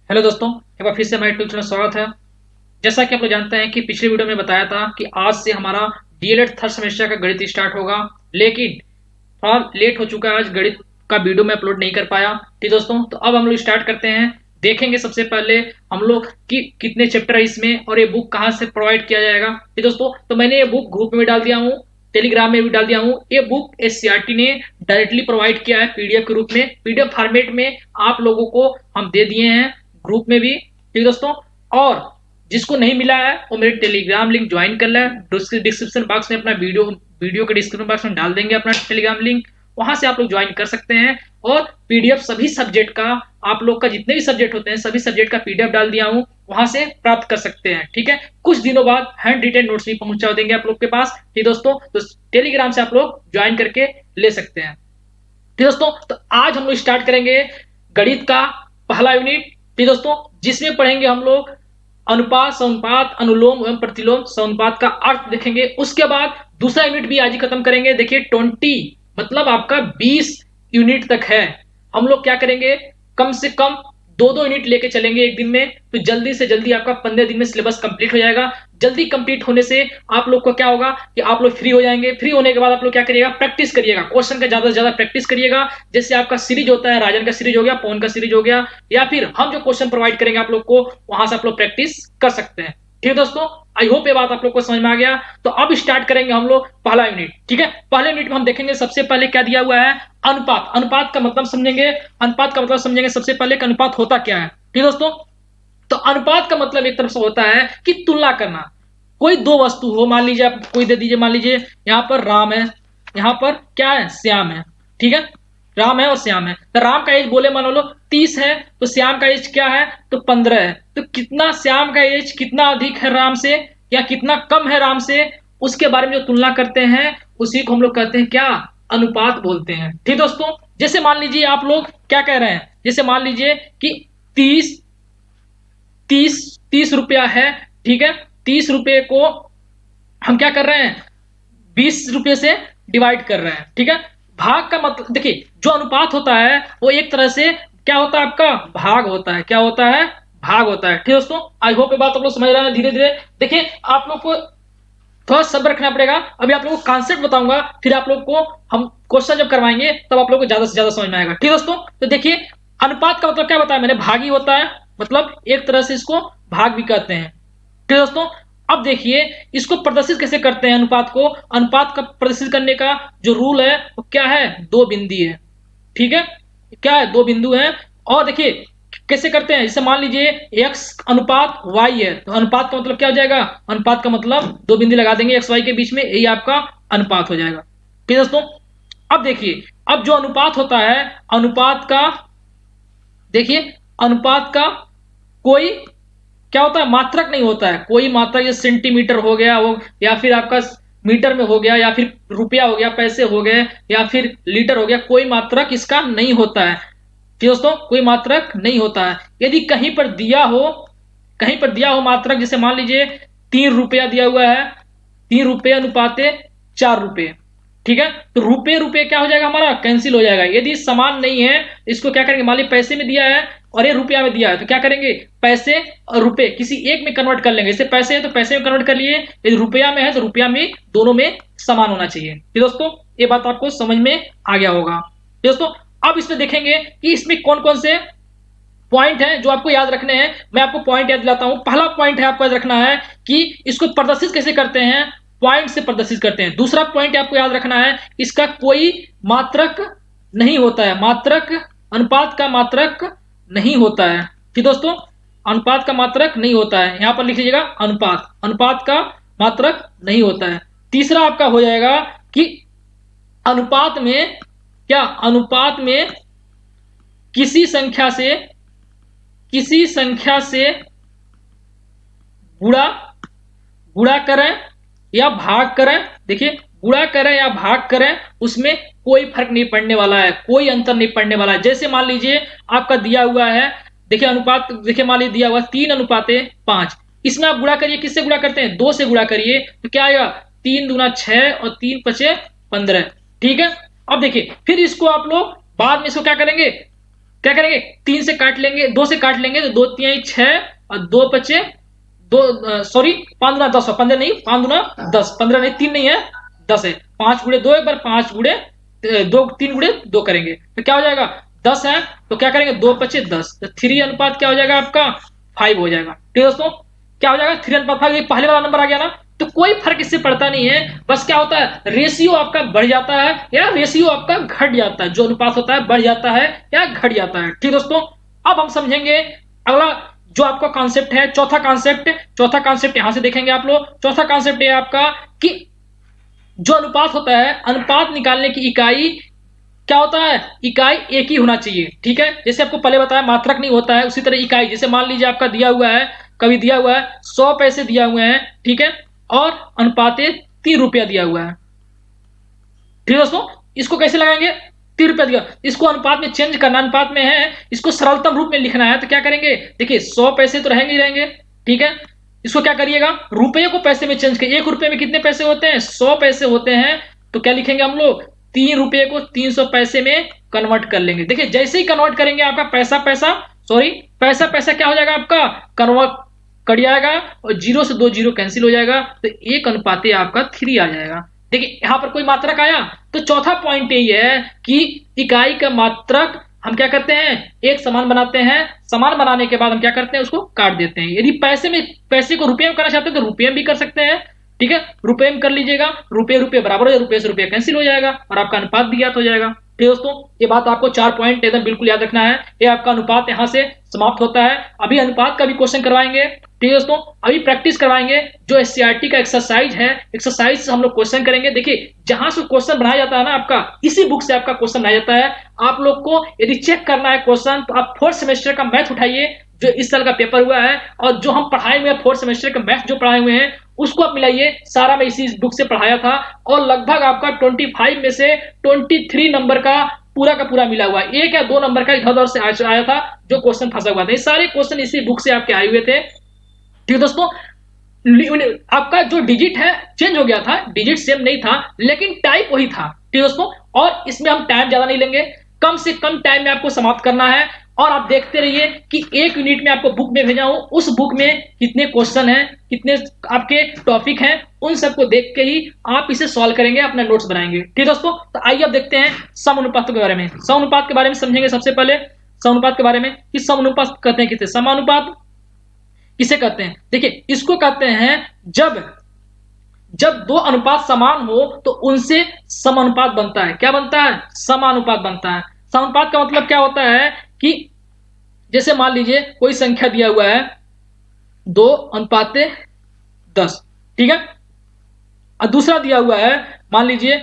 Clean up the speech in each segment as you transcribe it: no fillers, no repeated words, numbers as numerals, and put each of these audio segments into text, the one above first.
Hello दोस्तों, एक बार फिर से हमारे यूट्यूब चैनल में स्वागत है। जैसा कि आप लोग जानते हैं कि पिछले वीडियो में बताया था कि आज से हमारा डीएलएड थर्ड सेमेस्टर का गणित स्टार्ट होगा, लेकिन थोड़ा लेट हो चुका है। आज गणित का वीडियो मैं अपलोड नहीं कर पाया। ठीक दोस्तों, तो अब हम लोग स्टार्ट करते हैं। देखेंगे सबसे पहले हम लोग कि कितने चैप्टर है इसमें और ये बुक कहाँ से प्रोवाइड किया जाएगा। ठीक दोस्तों, तो मैंने ये बुक ग्रुप में डाल दिया हूँ, टेलीग्राम में भी डाल दिया हूँ। ये बुक एससीईआरटी ने डायरेक्टली प्रोवाइड किया है पीडीएफ के रूप में, पीडीएफ फॉर्मेट में आप लोगों को हम दे दिए हैं ग्रुप में भी। ठीक दोस्तों, और जिसको नहीं मिला है वो मेरे टेलीग्राम लिंक ज्वाइन कर ले। डिस्क्रिप्शन बॉक्स में अपना वीडियो के डिस्क्रिप्शन बॉक्स में डाल देंगे अपना टेलीग्राम लिंक, वहां से आप लोग ज्वाइन कर सकते हैं। और पीडीएफ सभी सब्जेक्ट का, आप लोग का जितने भी सब्जेक्ट होते हैं सभी सब्जेक्ट का पीडीएफ डाल दिया हूं, वहां से प्राप्त कर सकते हैं। ठीक है, कुछ दिनों बाद हैंड रिटेन नोट्स भी पहुंचा देंगे आप लोग के पास। ठीक दोस्तों, तो टेलीग्राम से आप लोग ज्वाइन करके ले सकते हैं। ठीक दोस्तों, तो आज हम लोग स्टार्ट करेंगे गणित का पहला यूनिट। ठीक दोस्तों, जिसमें पढ़ेंगे हम लोग अनुपात, समानुपात, अनुलोम एवं प्रतिलोम समानुपात का अर्थ देखेंगे। उसके बाद दूसरा यूनिट भी आज ही खत्म करेंगे। देखिए 20 मतलब आपका 20 यूनिट तक है। हम लोग क्या करेंगे, कम से कम दो दो यूनिट लेके चलेंगे एक दिन में, तो जल्दी से जल्दी आपका 15 दिन में सिलेबस कंप्लीट हो जाएगा। जल्दी कंप्लीट होने से आप लोग को क्या होगा कि आप लोग फ्री हो जाएंगे। फ्री होने के बाद आप लोग क्या करिएगा, प्रैक्टिस करिएगा, क्वेश्चन का ज्यादा से ज्यादा प्रैक्टिस करिएगा। जैसे आपका सीरीज होता है, राजन का सीरीज हो गया, पवन का सीरीज हो गया, या फिर हम जो क्वेश्चन प्रोवाइड करेंगे आप लोग को, वहां से आप लोग प्रैक्टिस कर सकते हैं। ठीक है दोस्तों, आई होप ये बात आप लोग को समझ में आ गया। तो अब स्टार्ट करेंगे हम लोग पहला यूनिट। ठीक है, पहले यूनिट में हम देखेंगे सबसे पहले क्या दिया हुआ है, अनुपात। अनुपात का मतलब समझेंगे, अनुपात का मतलब समझेंगे सबसे पहले कि अनुपात होता क्या है। ठीक है दोस्तों, तो अनुपात का मतलब एक तरफ से होता है कि तुलना करना। कोई दो वस्तु हो, मान लीजिए आप कोई दे दीजिए, मान लीजिए यहाँ पर राम है, यहाँ पर क्या है, श्याम है। ठीक है, राम है और श्याम है, तो राम का एज बोले मान लो 30 है, तो श्याम का एज क्या है, तो 15 है। तो कितना श्याम का एज कितना अधिक है राम से, या कितना कम है राम से, उसके बारे में जो तुलना करते हैं उसी को हम लोग कहते हैं क्या, अनुपात बोलते हैं। ठीक दोस्तों, जैसे मान लीजिए आप लोग क्या कह रहे हैं, जैसे मान लीजिए कि 30 30 30 रुपया है। ठीक है, 30 रुपये को हम क्या कर रहे हैं, 20 रुपये से डिवाइड कर रहे हैं। ठीक है, भाग का मतलब देखिए, जो अनुपात होता है वो एक तरह से क्या होता है, आपका भाग होता है। क्या होता है, भाग होता है। ठीक दोस्तों, आई होप ये बात आप लोग समझ रहे हैं धीरे धीरे। देखिए आप लोग को थोड़ा सब्र रखना पड़ेगा। अभी आप लोगों को कॉन्सेप्ट बताऊंगा, फिर आप लोग को हम क्वेश्चन जब करवाएंगे तब आप लोग को ज्यादा से ज्यादा समझ में आएगा। ठीक दोस्तों, तो देखिए अनुपात का मतलब क्या बताया मैंने, भागी होता है, मतलब एक तरह से इसको भाग भी कहते हैं। ठीक दोस्तों, अब देखिए इसको प्रदर्शित कैसे करते हैं अनुपात को। अनुपात का प्रदर्शित करने का जो रूल है वो क्या है, दो बिंदु है। ठीक है, क्या है, दो बिंदु है। और देखिए कैसे करते हैं, जैसे मान लीजिए x अनुपात y है, तो अनुपात का मतलब क्या हो जाएगा, अनुपात का मतलब दो बिंदु लगा देंगे x y के बीच में, यही आपका अनुपात हो जाएगा। ठीक है दोस्तों, अब देखिए, अब जो अनुपात होता है, अनुपात का देखिए, अनुपात का कोई क्या होता है, मात्रक नहीं होता है। कोई मात्रक, ये सेंटीमीटर हो गया वो, या फिर आपका मीटर में हो गया, या फिर रुपया हो गया, पैसे हो गए, या फिर लीटर हो गया, कोई मात्रक इसका नहीं होता है। कि दोस्तों कोई मात्रक नहीं होता है। यदि कहीं पर दिया हो, कहीं पर दिया हो मात्रक, जैसे मान लीजिए 3 रुपया दिया हुआ है, 3 रुपये अनुपाते 4 रुपये। ठीक है, तो रुपये रुपये क्या हो जाएगा, हमारा कैंसिल हो जाएगा। यदि समान नहीं है, इसको क्या करेंगे, मान लीजिए पैसे में दिया है और ये रुपया में दिया है, तो क्या करेंगे, पैसे और रुपए किसी एक में कन्वर्ट कर लेंगे। जैसे पैसे है तो पैसे में कन्वर्ट कर लिए, यदि रुपया में है तो रुपया में, दोनों में समान होना चाहिए। ठीक दोस्तों, ये बात आपको समझ में आ गया होगा। दोस्तों, अब इसमें देखेंगे कि इसमें कौन कौन से पॉइंट है जो आपको याद रखने हैं। मैं आपको पॉइंट याद दिलाता हूं। पहला पॉइंट है आपको याद रखना है कि इसको प्रदर्शित कैसे करते हैं, पॉइंट से प्रदर्शित करते हैं। दूसरा पॉइंट आपको याद रखना है, इसका कोई मात्रक नहीं होता है। मात्रक, अनुपात का मात्रक नहीं होता है। ठीक दोस्तों, अनुपात का मात्रक नहीं होता है, यहां पर लिख लीजिएगा अनुपात, अनुपात का मात्रक नहीं होता है। तीसरा आपका हो जाएगा कि अनुपात में क्या, अनुपात में किसी संख्या से, किसी संख्या से गुणा, गुणा करें या भाग करें। देखिए गुणा करें या भाग करें, उसमें कोई फर्क नहीं पड़ने वाला है, कोई अंतर नहीं पड़ने वाला है। जैसे मान लीजिए आपका दिया हुआ है, देखिए अनुपात, देखिए मान लीजिए दिया हुआ 3:5, इसमें आप गुणा करिए, किससे गुणा करते हैं, 2 से गुणा करिए, तो क्या आएगा, 3×2=6 और 3×5=15। ठीक है, अब देखिए फिर इसको आप लोग बाद में इसको क्या करेंगे, क्या करेंगे, 3 से काट लेंगे, 2 से काट लेंगे तो 2 3 6 और 2 बचे, दो सॉरी 5 गुना 10, 15 नहीं, 5 गुना 10, 15 नहीं, 3 नहीं है, 10 है। 5 गुणे 2 एक बार, 5 गुणे 2, 3 गुणे 2 करेंगे तो क्या हो जाएगा, 10 है। तो क्या करेंगे, 2 बचे 10, तो 3 अनुपात क्या हो जाएगा आपका, 5 हो जाएगा। ठीक है दोस्तों, क्या हो जाएगा, 3 अनुपात 5, ये पहले वाला नंबर आ गया ना। तो कोई फर्क इससे पड़ता नहीं है, बस क्या होता है, रेशियो आपका बढ़ जाता है या रेशियो आपका घट जाता है, जो अनुपात होता है बढ़ जाता है या घट जाता है। ठीक दोस्तों, अब हम समझेंगे अगला जो आपका कॉन्सेप्ट है, चौथा कॉन्सेप्ट। चौथा कॉन्सेप्ट यहां से देखेंगे आप लोग। चौथा कॉन्सेप्ट है आपका कि जो अनुपात होता है, अनुपात निकालने की इकाई क्या होता है, इकाई एक ही होना चाहिए। ठीक है, जैसे आपको पहले बताया मात्रक नहीं होता है, उसी तरह इकाई, जैसे मान लीजिए आपका दिया हुआ है, कभी दिया हुआ है 100 पैसे दिया हुए हैं, ठीक है, और अनुपाते 3 रुपया दिया हुआ है। ठीक दोस्तों, इसको कैसे लगाएंगे, 3 रुपया दिया, इसको अनुपात में चेंज करना, अनुपात में है, इसको सरलतम रूप में लिखना है, तो क्या करेंगे, देखिए 100 पैसे तो रहेंगे ही रहेंगे, ठीक है, इसको क्या करिएगा, रुपये को पैसे में चेंज करिए। 1 रुपये में कितने पैसे होते हैं, 100 पैसे होते हैं, तो क्या लिखेंगे हम लोग, 3 रुपये को 300 पैसे में कन्वर्ट कर लेंगे। देखिए जैसे ही कन्वर्ट करेंगे आपका पैसा पैसा, सॉरी पैसा पैसा क्या हो जाएगा आपका, कन्वर्ट कट जाएगा, और 0 से 2 जीरो कैंसिल हो जाएगा, तो 1 अनुपात आपका 3 आ जाएगा। देखिए यहां पर कोई मात्रक आया, तो चौथा पॉइंट यही है कि इकाई का मात्रक हम क्या करते हैं, एक समान बनाते हैं, समान बनाने के बाद हम क्या करते हैं, उसको काट देते हैं। यदि पैसे को रुपये में करना चाहते हैं तो रुपये में भी कर सकते हैं, ठीक है, रुपये में कर लीजिएगा, रुपये रुपये बराबर हो जाएगा, रुपये से रुपये कैंसिल हो जाएगा और आपका अनुपात भी ज्ञात हो जाएगा। ठीक दोस्तों, ये बात आपको 4 पॉइंट एकदम बिल्कुल याद रखना है। ये आपका अनुपात यहां से समाप्त होता है। अभी अनुपात का भी क्वेश्चन करवाएंगे। ठीक है दोस्तों, अभी प्रैक्टिस करवाएंगे, जो एससीईआरटी का एक्सरसाइज है, एक्सरसाइज से हम लोग क्वेश्चन करेंगे। देखिए जहां से क्वेश्चन बनाया जाता है ना, आपका इसी बुक से आपका क्वेश्चन बनाया जाता है। आप लोग को यदि चेक करना है क्वेश्चन, तो आप 4th सेमेस्टर का मैथ उठाइए, जो इस साल का पेपर हुआ है, और जो हम पढ़ाए हुए हैं 4th सेमेस्टर का मैथ जो पढ़ाए हुए हैं, उसको आप मिलाइए। सारा मैं इसी बुक से पढ़ाया था, और लगभग आपका 25 में से 23 नंबर का पूरा मिला हुआ है। 1 या 2 नंबर का इधर उधर से आया था, जो क्वेश्चन फंसा हुआ था। ये सारे क्वेश्चन इसी बुक से आपके आए हुए थे। ठीक है दोस्तों, आपका जो डिजिट है चेंज हो गया था, डिजिट सेम नहीं था, लेकिन टाइप वही था। ठीक है दोस्तों, और इसमें हम टाइम ज्यादा नहीं लेंगे, कम से कम टाइम में आपको समाप्त करना है। और आप देखते रहिए कि 1 यूनिट में आपको बुक में भेजा हूं, उस बुक में कितने क्वेश्चन हैं, कितने आपके टॉपिक हैं, उन सबको देख के ही आप इसे सॉल्व करेंगे, अपना नोट्स बनाएंगे। ठीक है दोस्तों, तो आइए अब देखते हैं समानुपात के बारे में। समानुपात के बारे में समझेंगे सबसे पहले। समानुपात के बारे में कि समानुपात कहते हैं किसे, समानुपात किसे कहते हैं, देखिए इसको कहते हैं जब जब 2 अनुपात समान हो तो उनसे समानुपात बनता है। क्या बनता है, समानुपात बनता है। समानुपात का मतलब क्या होता है कि जैसे मान लीजिए कोई संख्या दिया हुआ है 2:10, ठीक है, और दूसरा दिया हुआ है मान लीजिए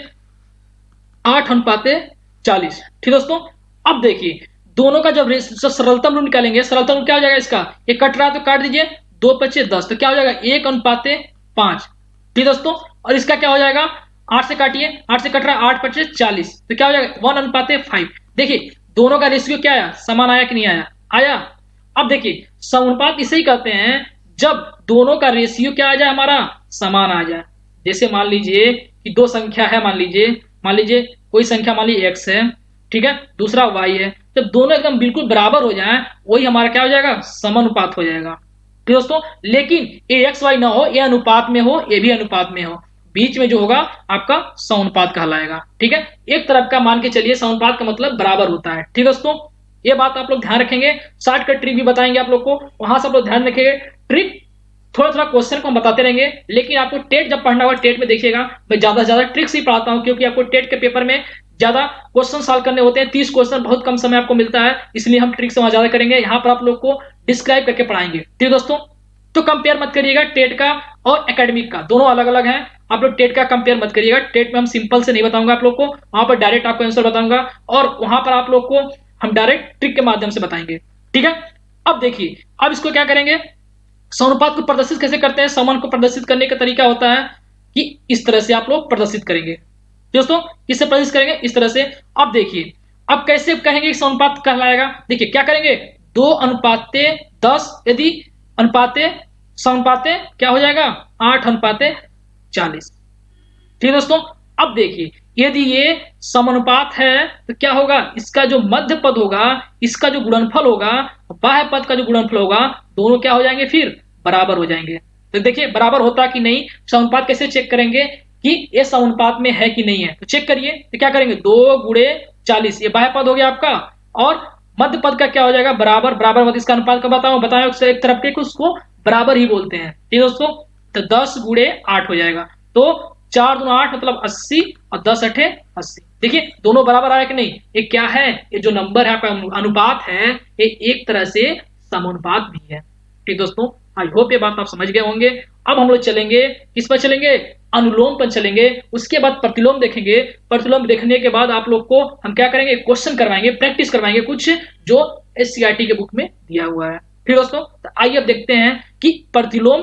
8:40। ठीक दोस्तों, अब देखिए दोनों का जब सरलतम रूप निकालेंगे, सरलतम रूप क्या हो जाएगा इसका, ये कट रहा है तो काट दीजिए, 2×5 = 10, तो क्या हो जाएगा 1:5। ठीक दोस्तों, और इसका क्या हो जाएगा, 8 से काटिए, 8 से कट रहा है, 8×5 = 40, तो क्या हो जाएगा 1:5। देखिए दोनों का रेशियो क्या आया, समान आया कि नहीं आया, आया। अब देखिए समानुपात इसे ही कहते हैं जब दोनों का रेशियो क्या आ जाए, हमारा समान आ जाए। जैसे मान लीजिए कि 2 संख्या है, मान लीजिए कोई संख्या मान लीजिए x है, ठीक है, दूसरा y है, जब दोनों एकदम बिल्कुल बराबर हो जाए, वही हमारा क्या हो जाएगा, समानुपात हो जाएगा। ठीक दोस्तों, लेकिन ये एक्स वाई ना हो, ये अनुपात में हो, ये भी अनुपात में हो, बीच में जो होगा आपका समानुपात कहलाएगा। ठीक है, एक तरफ का मान के चलिए, समानुपात का मतलब बराबर होता है। ठीक दोस्तों, ये बात आप लोग ध्यान रखेंगे। शॉर्टकट ट्रिक भी बताएंगे आप लोग को, वहां से आप लोग ध्यान रखेंगे। ट्रिक थोड़ा थोड़ा क्वेश्चन को हम बताते रहेंगे, लेकिन आपको टेट जब पढ़ना होगा, टेट में देखिएगा मैं ज्यादा से ज्यादा ट्रिक्स ही पढ़ाता हूं, क्योंकि आपको टेट के पेपर में ज्यादा क्वेश्चन सॉल्व करने होते हैं। 30 क्वेश्चन बहुत कम समय आपको मिलता है, इसलिए हम ट्रिक्स वहां ज्यादा करेंगे, यहाँ पर आप लोग को डिस्क्राइब करके पढ़ाएंगे। ठीक दोस्तों, तो कंपेयर मत करिएगा टेट का और एकेडमिक का, दोनों अलग अलग हैं। आप लोग टेट का कंपेयर मत करिएगा, टेट में हम सिंपल से नहीं बताऊंगा आप लोग को, वहां पर डायरेक्ट आपको आंसर बताऊंगा, और वहां पर आप लोग को हम डायरेक्ट ट्रिक के माध्यम से बताएंगे। ठीक है, अब देखिए, अब इसको क्या करेंगे, समानुपात को प्रदर्शित कैसे करते हैं। समान को प्रदर्शित करने का तरीका होता है कि इस तरह से आप लोग प्रदर्शित करेंगे। दोस्तों किससे प्रदर्शित करेंगे, इस तरह से। अब देखिए, अब कैसे कहेंगे कि समानुपात कहलाएगा, देखिए क्या करेंगे, 2:10, यदि अनुपाते क्या हो जाएगा, 8:40। ठीक है दोस्तों, अब देखिए यदि ये समानुपात है तो क्या होगा, इसका जो मध्य पद होगा, इसका जो गुणनफल होगा, बाह्य पद का जो गुणनफल होगा, दोनों क्या हो जाएंगे, फिर बराबर हो जाएंगे। तो देखिए बराबर होता कि नहीं, समानुपात कैसे चेक करेंगे कि ये समानुपात में है कि नहीं है। तो चेक करिए, तो क्या करेंगे, 2 × 40, ये बाह्य पद हो गया आपका, और मध्य पद का क्या हो जाएगा, बराबर। बराबर पद इसका अनुपात का बताओ एक तरफ के उसको बराबर ही बोलते हैं, ठीक है दोस्तों। तो 10 × 8 हो जाएगा। तो 4 दूना 8 मतलब 80, और 10 अठे 80। देखिए दोनों बराबर आया कि नहीं, ये क्या है, ये जो नंबर है आपका अनुपात है, ये एक तरह से समानुपात भी है। ठीक दोस्तों, आई होप ये बात आप समझ गए होंगे। अब हम लोग चलेंगे, किस पर चलेंगे, अनुलोम पर चलेंगे। उसके बाद प्रतिलोम देखेंगे। प्रतिलोम देखने के बाद आप लोग को हम क्या करेंगे, क्वेश्चन करवाएंगे, प्रैक्टिस करवाएंगे कुछ, जो एससीईआरटी के बुक में दिया हुआ है। फिर दोस्तों तो आइए अब देखते हैं कि प्रतिलोम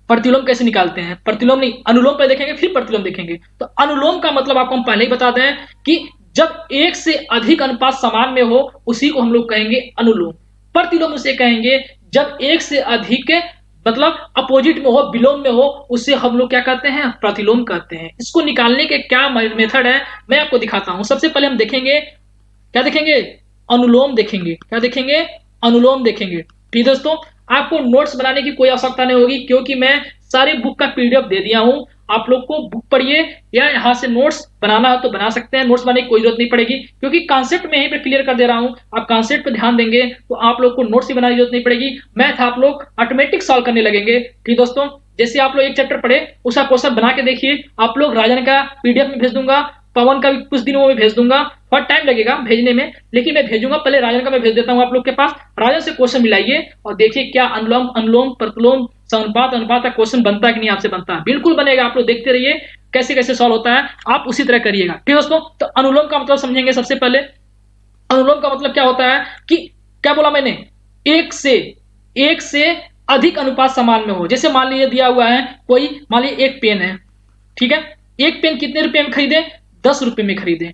प्रतिलोम कैसे निकालते हैं। प्रतिलोम नहीं, अनुलोम पर देखेंगे, फिर प्रतिलोम देखेंगे। तो अनुलोम का मतलब आपको हम पहले ही बता दें कि जब एक से अधिक अनुपात समान में हो, उसी को हम लोग कहेंगे अनुलोम। प्रतिलोम उसे कहेंगे जब एक से अधिक मतलब अपोजिट में हो, विलोम में हो, उसे हम लोग क्या कहते हैं, प्रतिलोम कहते हैं। इसको निकालने के क्या मेथड है, मैं आपको दिखाता हूं। सबसे पहले हम देखेंगे, क्या देखेंगे, अनुलोम देखेंगे। क्या देखेंगे, अनुलोम देखेंगे। ठीक दोस्तों, आपको नोट्स बनाने की कोई आवश्यकता नहीं होगी, क्योंकि मैं सारे बुक का पीडीएफ दे दिया हूं। आप लोग को बुक पढ़िए, या यहाँ से नोट्स बनाना हो तो बना सकते हैं। नोट्स बनाने की कोई जरूरत नहीं पड़ेगी, क्योंकि कॉन्सेप्ट में यहीं पे क्लियर कर दे रहा हूं। आप कॉन्सेप्ट पे ध्यान देंगे तो आप लोग को नोट्स भी बनाने की जरूरत नहीं पड़ेगी। मैथ आप लोग ऑटोमेटिक सॉल्व करने लगेंगे। ठीक दोस्तों, जैसे आप लोग एक चैप्टर पढ़े, उसका क्वेश्चन बना के देखिए। आप लोग राजन का पीडीएफ में भेज दूंगा, पवन का भी कुछ दिनों में भेज दूंगा। बहुत टाइम लगेगा भेजने में, लेकिन मैं भेजूंगा। पहले राजन का मैं भेज देता हूं आप लोग के पास। राजन से क्वेश्चन मिलाइए और देखिए क्या अनुलोम अनुलोम प्रतिलोम समानुपात अनुपात का क्वेश्चन बनता है कि नहीं, आपसे बनता है, बिल्कुल बनेगा। आप लोग देखते रहिए कैसे कैसे सॉल्व होता है, आप उसी तरह करिएगा। ठीक दोस्तों, तो अनुलोम का मतलब समझेंगे। सबसे पहले अनुलोम का मतलब क्या होता है कि, क्या बोला मैंने, एक से अधिक अनुपात समान में हो। जैसे मान लीजिए दिया हुआ है कोई, मान लीजिए एक पेन है, ठीक है। एक पेन कितने रुपए में खरीदे, 10 रुपए में खरीदे,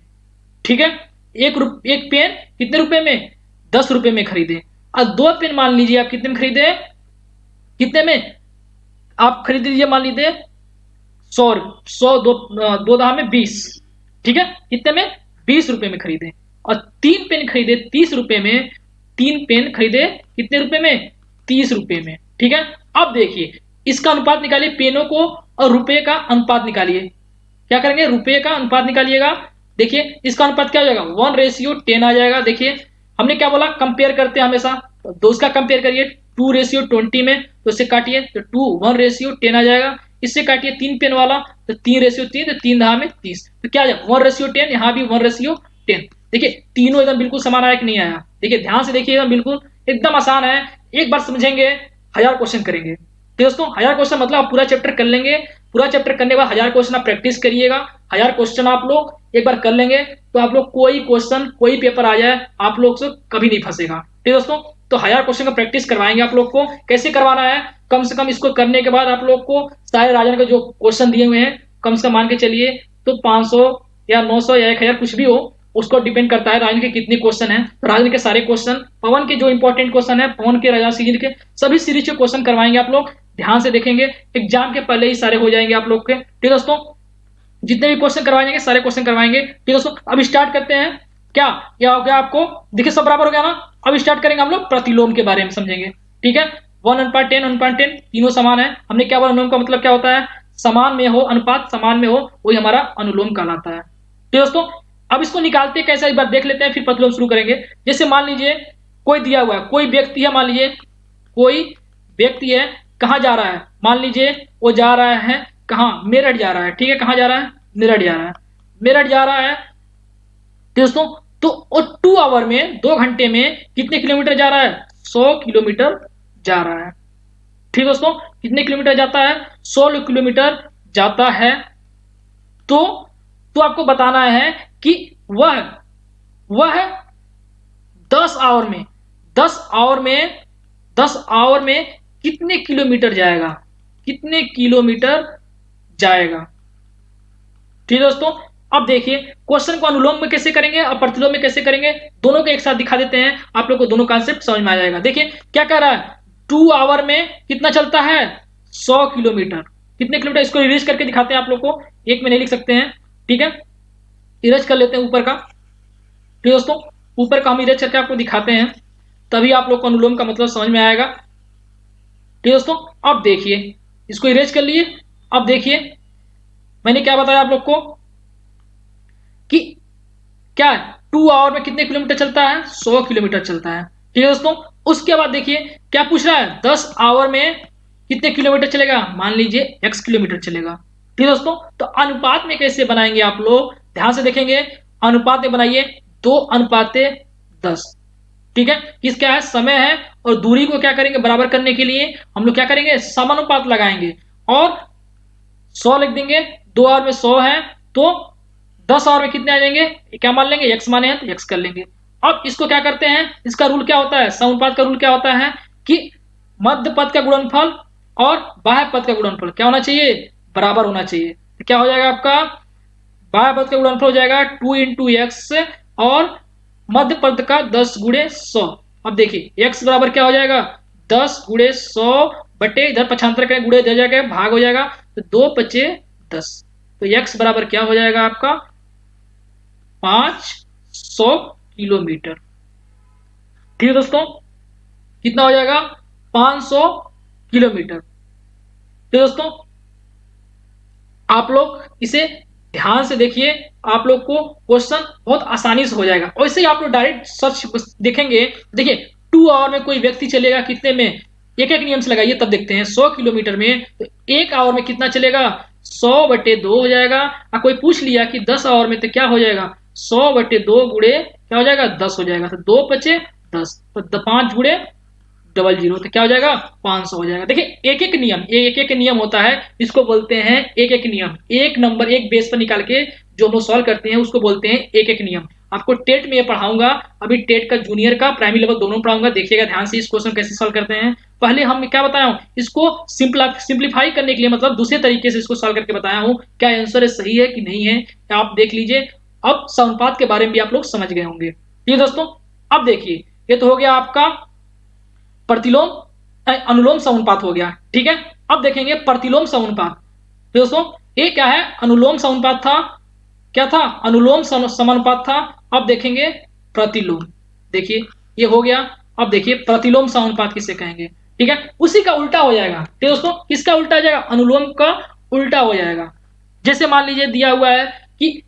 ठीक है। एक पेन कितने रुपए में, 10 रुपए में खरीदे। और दो पेन मान लीजिए आप कितने में खरीदे, कितने में आप खरीद लीजिए, मान लीजिए 100 दो दहा में 20, ठीक है। कितने में, 20 रुपए में खरीदे। और 3 पेन खरीदे 30 रुपए में, 3 पेन खरीदे कितने रुपए में, 30 रुपए में, ठीक है। अब देखिए इसका अनुपात निकालिए, पेनों को और रुपए का अनुपात निकालिए। क्या करेंगे, रुपए का अनुपात निकालिएगा। देखिए इसका अनुपात क्या हो जाएगा, 1:10 आ जाएगा। देखिए हमने क्या बोला, कंपेयर करते हैं हमेशा, तो दो उसका कंपेयर करिए 2:20 में, तो इससे काटिए तो 1:10 आ जाएगा। इससे काटिए 3 पेन वाला, तो 3:3, तो 3 दहा में 30, तो क्या आ जाएगा 1:10। यहाँ भी 1:10। देखिए तीनों एकदम बिल्कुल समान आया कि नहीं आया, देखिए ध्यान से देखिए, एकदम बिल्कुल एकदम आसान है। एक बार समझेंगे 1000 क्वेश्चन करेंगे। तो दोस्तों 1000 क्वेश्चन मतलब आप पूरा चैप्टर कर लेंगे। पूरा चैप्टर करने के बाद 1000 क्वेश्चन आप प्रैक्टिस करिएगा। 1000 क्वेश्चन आप लोग एक बार कर लेंगे तो आप लोग कोई क्वेश्चन कोई पेपर आ जाए, आप लोग से कभी नहीं फंसेगा। ठीक दोस्तों, तो 1000 क्वेश्चन का प्रैक्टिस करवाएंगे आप लोग को। कैसे करवाना है, कम से कम इसको करने के बाद आप लोग को सारे राजन के जो क्वेश्चन दिए हुए हैं, कम से कम मान के चलिए तो 500 या 900 या 1000 कुछ भी हो, उसको डिपेंड करता है राजन के कितने क्वेश्चन हैं। तो राजन के सारे क्वेश्चन, पवन के जो इंपॉर्टेंट क्वेश्चन है, पवन के, राजा सीरीज के सभी सीरीज के क्वेश्चन करवाएंगे। आप लोग ध्यान से देखेंगे, एग्जाम के पहले ही सारे हो जाएंगे आप लोग के। ठीक दोस्तों, जितने भी क्वेश्चन करवाएंगे सारे क्वेश्चन करवाएंगे। ठीक दोस्तों, अब स्टार्ट करते हैं। क्या हो गया आपको, देखिए सब बराबर हो गया ना। अब स्टार्ट करेंगे हम लोग प्रतिलोम के बारे में समझेंगे, ठीक है। 1:10 1:10 तीनों समान है। हमने क्या बोला, अनुलोम का मतलब क्या होता है, समान में हो, अनुपात समान में हो, वही हमारा अनुलोम कहलाता है। ठीक दोस्तों, अब इसको निकालते कैसे एक बार देख लेते हैं, फिर प्रतिलोम शुरू करेंगे। जैसे मान लीजिए कोई दिया हुआ है, कोई व्यक्ति है, मान लीजिए कोई व्यक्ति है, कहाँ जा रहा है, मान लीजिए वो जा रहा है कहाँ, मेरठ जा रहा है, ठीक है। कहाँ जा रहा है, मेरठ जा रहा है, मेरठ जा रहा है। दोस्तों तो वो 2 आवर में, 2 घंटे में कितने किलोमीटर जा रहा है, 100 किलोमीटर जा रहा है। ठीक दोस्तों, कितने किलोमीटर जाता है, 100 किलोमीटर जाता है। तो आपको बताना है कि वह 10 आवर में 10 आवर में 10 आवर में कितने किलोमीटर जाएगा, कितने किलोमीटर जाएगा। ठीक दोस्तों, अब देखिए क्वेश्चन को अनुलोम में कैसे करेंगे और प्रतिलोम में कैसे करेंगे, दोनों को एक साथ दिखा देते हैं, आप लोग को दोनों कॉन्सेप्ट समझ में आ जाएगा। देखिए क्या कह रहा है, 2 आवर में कितना चलता है, 100 किलोमीटर। कितने किलोमीटर, इसको रिलीज करके दिखाते हैं आप लोग को, एक में नहीं लिख सकते हैं। ठीक है, इरेज कर लेते हैं ऊपर का। ठीक है दोस्तों, ऊपर का हम इरेज करके आपको दिखाते हैं, तभी आप लोग को अनुलोम का मतलब समझ में आएगा। ठीक है दोस्तों, अब देखिए, इसको इरेज कर लिए। अब देखिए मैंने क्या बताया आप लोग को कि क्या 2 आवर में कितने किलोमीटर चलता है, 100 किलोमीटर चलता है। ठीक है दोस्तों, उसके बाद देखिए क्या पूछ रहा है, 10 आवर में कितने किलोमीटर चलेगा, मान लीजिए x किलोमीटर चलेगा। ठीक है दोस्तों, तो अनुपात में कैसे बनाएंगे आप लोग, ध्यान से देखेंगे। अनुपात में बनाइए 2:10। ठीक है, किस क्या है, समय है, और दूरी को क्या करेंगे, बराबर करने के लिए हम लोग क्या करेंगे, समानुपात लगाएंगे और 100 लिख देंगे। 2 आवर में 100 है, तो 10 आवर में कितने आ जाएंगे, क्या मान लेंगे, x माने हैं तो x कर लेंगे। अब इसको क्या करते हैं, इसका रूल क्या होता है, समानुपात का रूल क्या होता है कि मध्य पद का गुणनफल और बाह्य पद का गुणनफल क्या होना चाहिए, बराबर होना चाहिए। तो क्या हो जाएगा आपका, बाह्य पद का गुणनफल हो जाएगा 2 × x और मध्य पद का 10 × 100। अब देखिए x बराबर क्या हो जाएगा, 10 × 100 बटे, इधर पक्षांतर करें, गुणे इधर जाएगा, भाग हो जाएगा, तो 2×5 = 10। तो x बराबर क्या हो जाएगा आपका, 500 किलोमीटर। ठीक है दोस्तों, कितना हो जाएगा, 500 किलोमीटर। तो दोस्तों आप लोग इसे ध्यान से देखिए, आप लोग को क्वेश्चन बहुत आसानी से हो जाएगा। वैसे ही आप लोग डायरेक्ट सर्च देखेंगे, देखिए 2 आवर में कोई व्यक्ति चलेगा कितने में, एक एक नियम से लगाइए तब देखते हैं। 100 किलोमीटर में तो 1 आवर में कितना चलेगा, 100/2 हो जाएगा। और कोई पूछ लिया कि 10 आवर में तो क्या हो जाएगा, 100/2 गुणे क्या हो जाएगा, 10 हो जाएगा, तो 2×5 = 10, तो 5×00 तो क्या हो जाएगा, 500 हो जाएगा। देखिए एक एक नियम, एक एक नियम होता है, इसको बोलते हैं एक एक नियम। एक नंबर एक बेस पर निकाल के जो हम लोग सॉल्व करते हैं उसको बोलते हैं एक एक नियम। आपको टेट में ये पढ़ाऊंगा, अभी टेट का जूनियर का प्राइमरी लेवल दोनों पढ़ाऊंगा, देखिएगा ध्यान से इस क्वेश्चन कैसे सॉल्व करते हैं। पहले हम क्या बताया हूँ, इसको सिंप्लीफाई करने के लिए, मतलब दूसरे तरीके से इसको सॉल्व करके बताया हूँ, क्या आंसर सही है कि नहीं है आप देख लीजिए। अब समानुपात के बारे में भी आप लोग समझ गए होंगे। ठीक है दोस्तों, अब देखिए ये तो हो गया आपका प्रतिलोम अनुलोम समानुपात हो गया। ठीक है, अब देखेंगे प्रतिलोम समानुपात। तो दोस्तों ये क्या है, अनुलोम समानुपात था, क्या था, अनुलोम समानुपात था। अब देखेंगे प्रतिलोम, देखिए ये हो गया। अब देखिए प्रतिलोम समानुपात किसे कहेंगे। ठीक है, उसी का उल्टा हो जाएगा। ठीक है दोस्तों, किसका उल्टा हो जाएगा, अनुलोम का उल्टा हो जाएगा। जैसे मान लीजिए दिया हुआ है कि,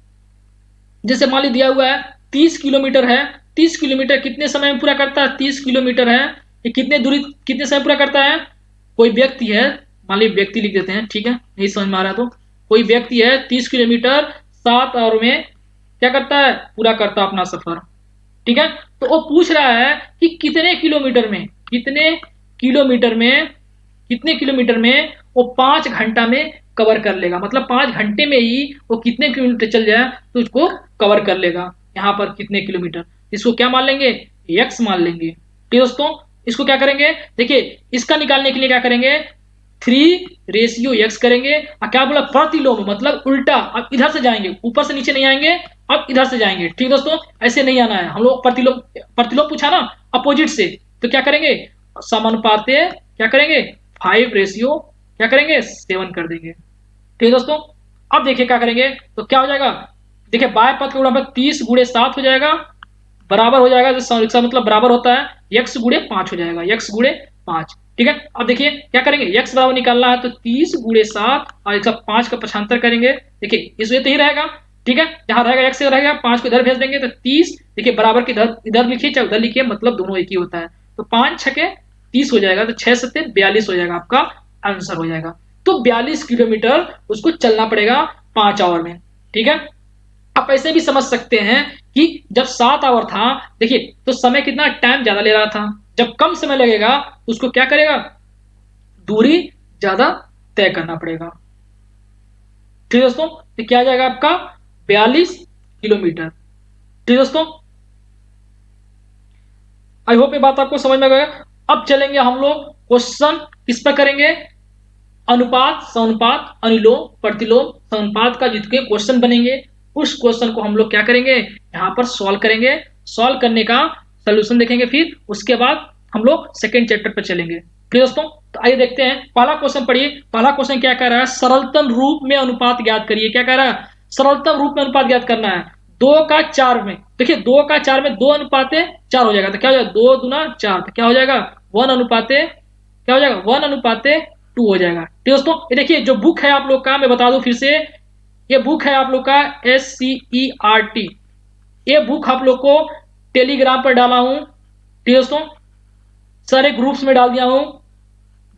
जैसे मान लीजिए दिया हुआ है 30 किलोमीटर है, 30 किलोमीटर कितने समय में पूरा करता है, 30 किलोमीटर है, ये कितने दूरी कितने समय पूरा करता है। कोई व्यक्ति है, मान लीजिए व्यक्ति लिख देते हैं, ठीक है नहीं समझ में आ रहा तो, कोई व्यक्ति है 30 किलोमीटर 7 आवर में क्या करता है, पूरा करता अपना सफर। ठीक है, तो वो पूछ रहा है कि कितने किलोमीटर में, कितने किलोमीटर में, कितने किलोमीटर में वो 5 घंटा में कवर कर लेगा, मतलब 5 घंटे में ही वो कितने किलोमीटर चल जाए तो उसको कवर कर लेगा। यहाँ पर कितने किलोमीटर, इसको क्या मान लेंगे, x मान लेंगे। ठीक दोस्तों, इसको क्या करेंगे, देखिए इसका निकालने के लिए क्या करेंगे, 3:x करेंगे। और क्या बोला, प्रतिलोम मतलब उल्टा, अब इधर से जाएंगे, ऊपर से नीचे नहीं आएंगे, अब इधर से जाएंगे। ठीक दोस्तों, ऐसे नहीं आना है, हम लोग प्रतिलोम, प्रतिलोम पूछा ना अपोजिट से, तो क्या करेंगे, समानुपाते क्या करेंगे, 5 क्या करेंगे, 7 कर देंगे। ठीक है दोस्तों, अब देखिए क्या करेंगे, तो क्या हो जाएगा, देखिए बाएं पद का गुणनफल 30×7 हो जाएगा, बराबर हो जाएगा, इसका मतलब बराबर होता है x×5 हो जाएगा, x×5। ठीक है, अब देखिए क्या करेंगे, x बराबर निकालना है तो 30×7 और 105 का पक्षांतर करेंगे। देखिए इस वे तो ही रहेगा। ठीक है, जहां रहेगा x रहेगा, 5 को इधर भेज देंगे तो 30, देखिए बराबर के इधर इधर लिखिए चाहे उधर लिखिए, मतलब दोनों एक ही होता है। तो 5×6 = 30 हो जाएगा, तो 6×7 = 42 हो जाएगा, आपका आंसर हो जाएगा। तो 42 किलोमीटर उसको चलना पड़ेगा 5 आवर में। ठीक है, आप ऐसे भी समझ सकते हैं कि जब 7 आवर था, देखिए तो समय कितना, टाइम ज्यादा ले रहा था, जब कम समय लगेगा तो उसको क्या करेगा, दूरी ज्यादा तय करना पड़ेगा। ठीक है दोस्तों, तो क्या आ जाएगा आपका 42 किलोमीटर। ठीक दोस्तों, आई होप ये बात आपको समझ में आ गया। अब चलेंगे हम लोग क्वेश्चन किस पर करेंगे, अनुपात समानुपात अनुलोम प्रतिलोम समानुपात का जितने क्वेश्चन बनेंगे उस क्वेश्चन को हम लोग क्या करेंगे, यहाँ पर सॉल्व करेंगे। सॉल्व करने का सोल्यूशन देखेंगे, फिर उसके बाद हम लोग सेकेंड चैप्टर पर चलेंगे। ठीक दोस्तों, तो आइए देखते हैं पहला क्वेश्चन पढ़िए। पहला क्वेश्चन क्या कह रहा है, सरलतम रूप में अनुपात ज्ञात करिए। क्या कह रहा है, सरलतम रूप में अनुपात ज्ञात करना है। 2 का 4 में, देखिए 2 का 4 में 2 अनुपाते 4 हो जाएगा, तो क्या हो जाएगा 2 दूना 4, तो क्या हो जाएगा 1 अनुपाते, क्या हो जाएगा 1/2 हो जाएगा। तो दोस्तों ये देखिए जो बुक है आप लोग का, मैं बता दूं फिर से, ये बुक है आप लोग का SCERT, ये बुक आप लोग को टेलीग्राम पर डाला हूं। ठीक दोस्तों, सारे ग्रुप्स में डाल दिया हूं,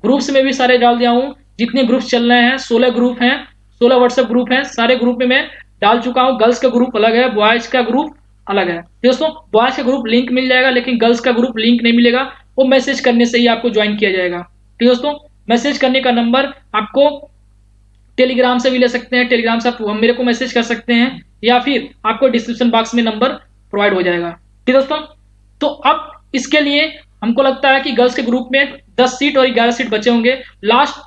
ग्रुप्स में भी सारे डाल दिया हूं, जितने ग्रुप्स चल रहे हैं 16 ग्रुप हैं, 16 व्हाट्सएप ग्रुप हैं, सारे ग्रुप में मैं डाल चुका हूं। गर्ल्स का ग्रुप अलग है, बॉयज का ग्रुप अलग है। दोस्तों बॉयज का ग्रुप लिंक मिल जाएगा, लेकिन गर्ल्स का ग्रुप लिंक नहीं मिलेगा, वो मैसेज करने से ही आपको ज्वाइन किया जाएगा। ठीक दोस्तों, मैसेज करने का नंबर आपको टेलीग्राम से भी ले सकते हैं, टेलीग्राम से आप मेरे को मैसेज कर सकते हैं, या फिर आपको डिस्क्रिप्शन बॉक्स में नंबर प्रोवाइड हो जाएगा। ठीक दोस्तों, तो अब इसके लिए हमको लगता है कि गर्ल्स के ग्रुप में 10 सीट और 11 सीट बचे होंगे। लास्ट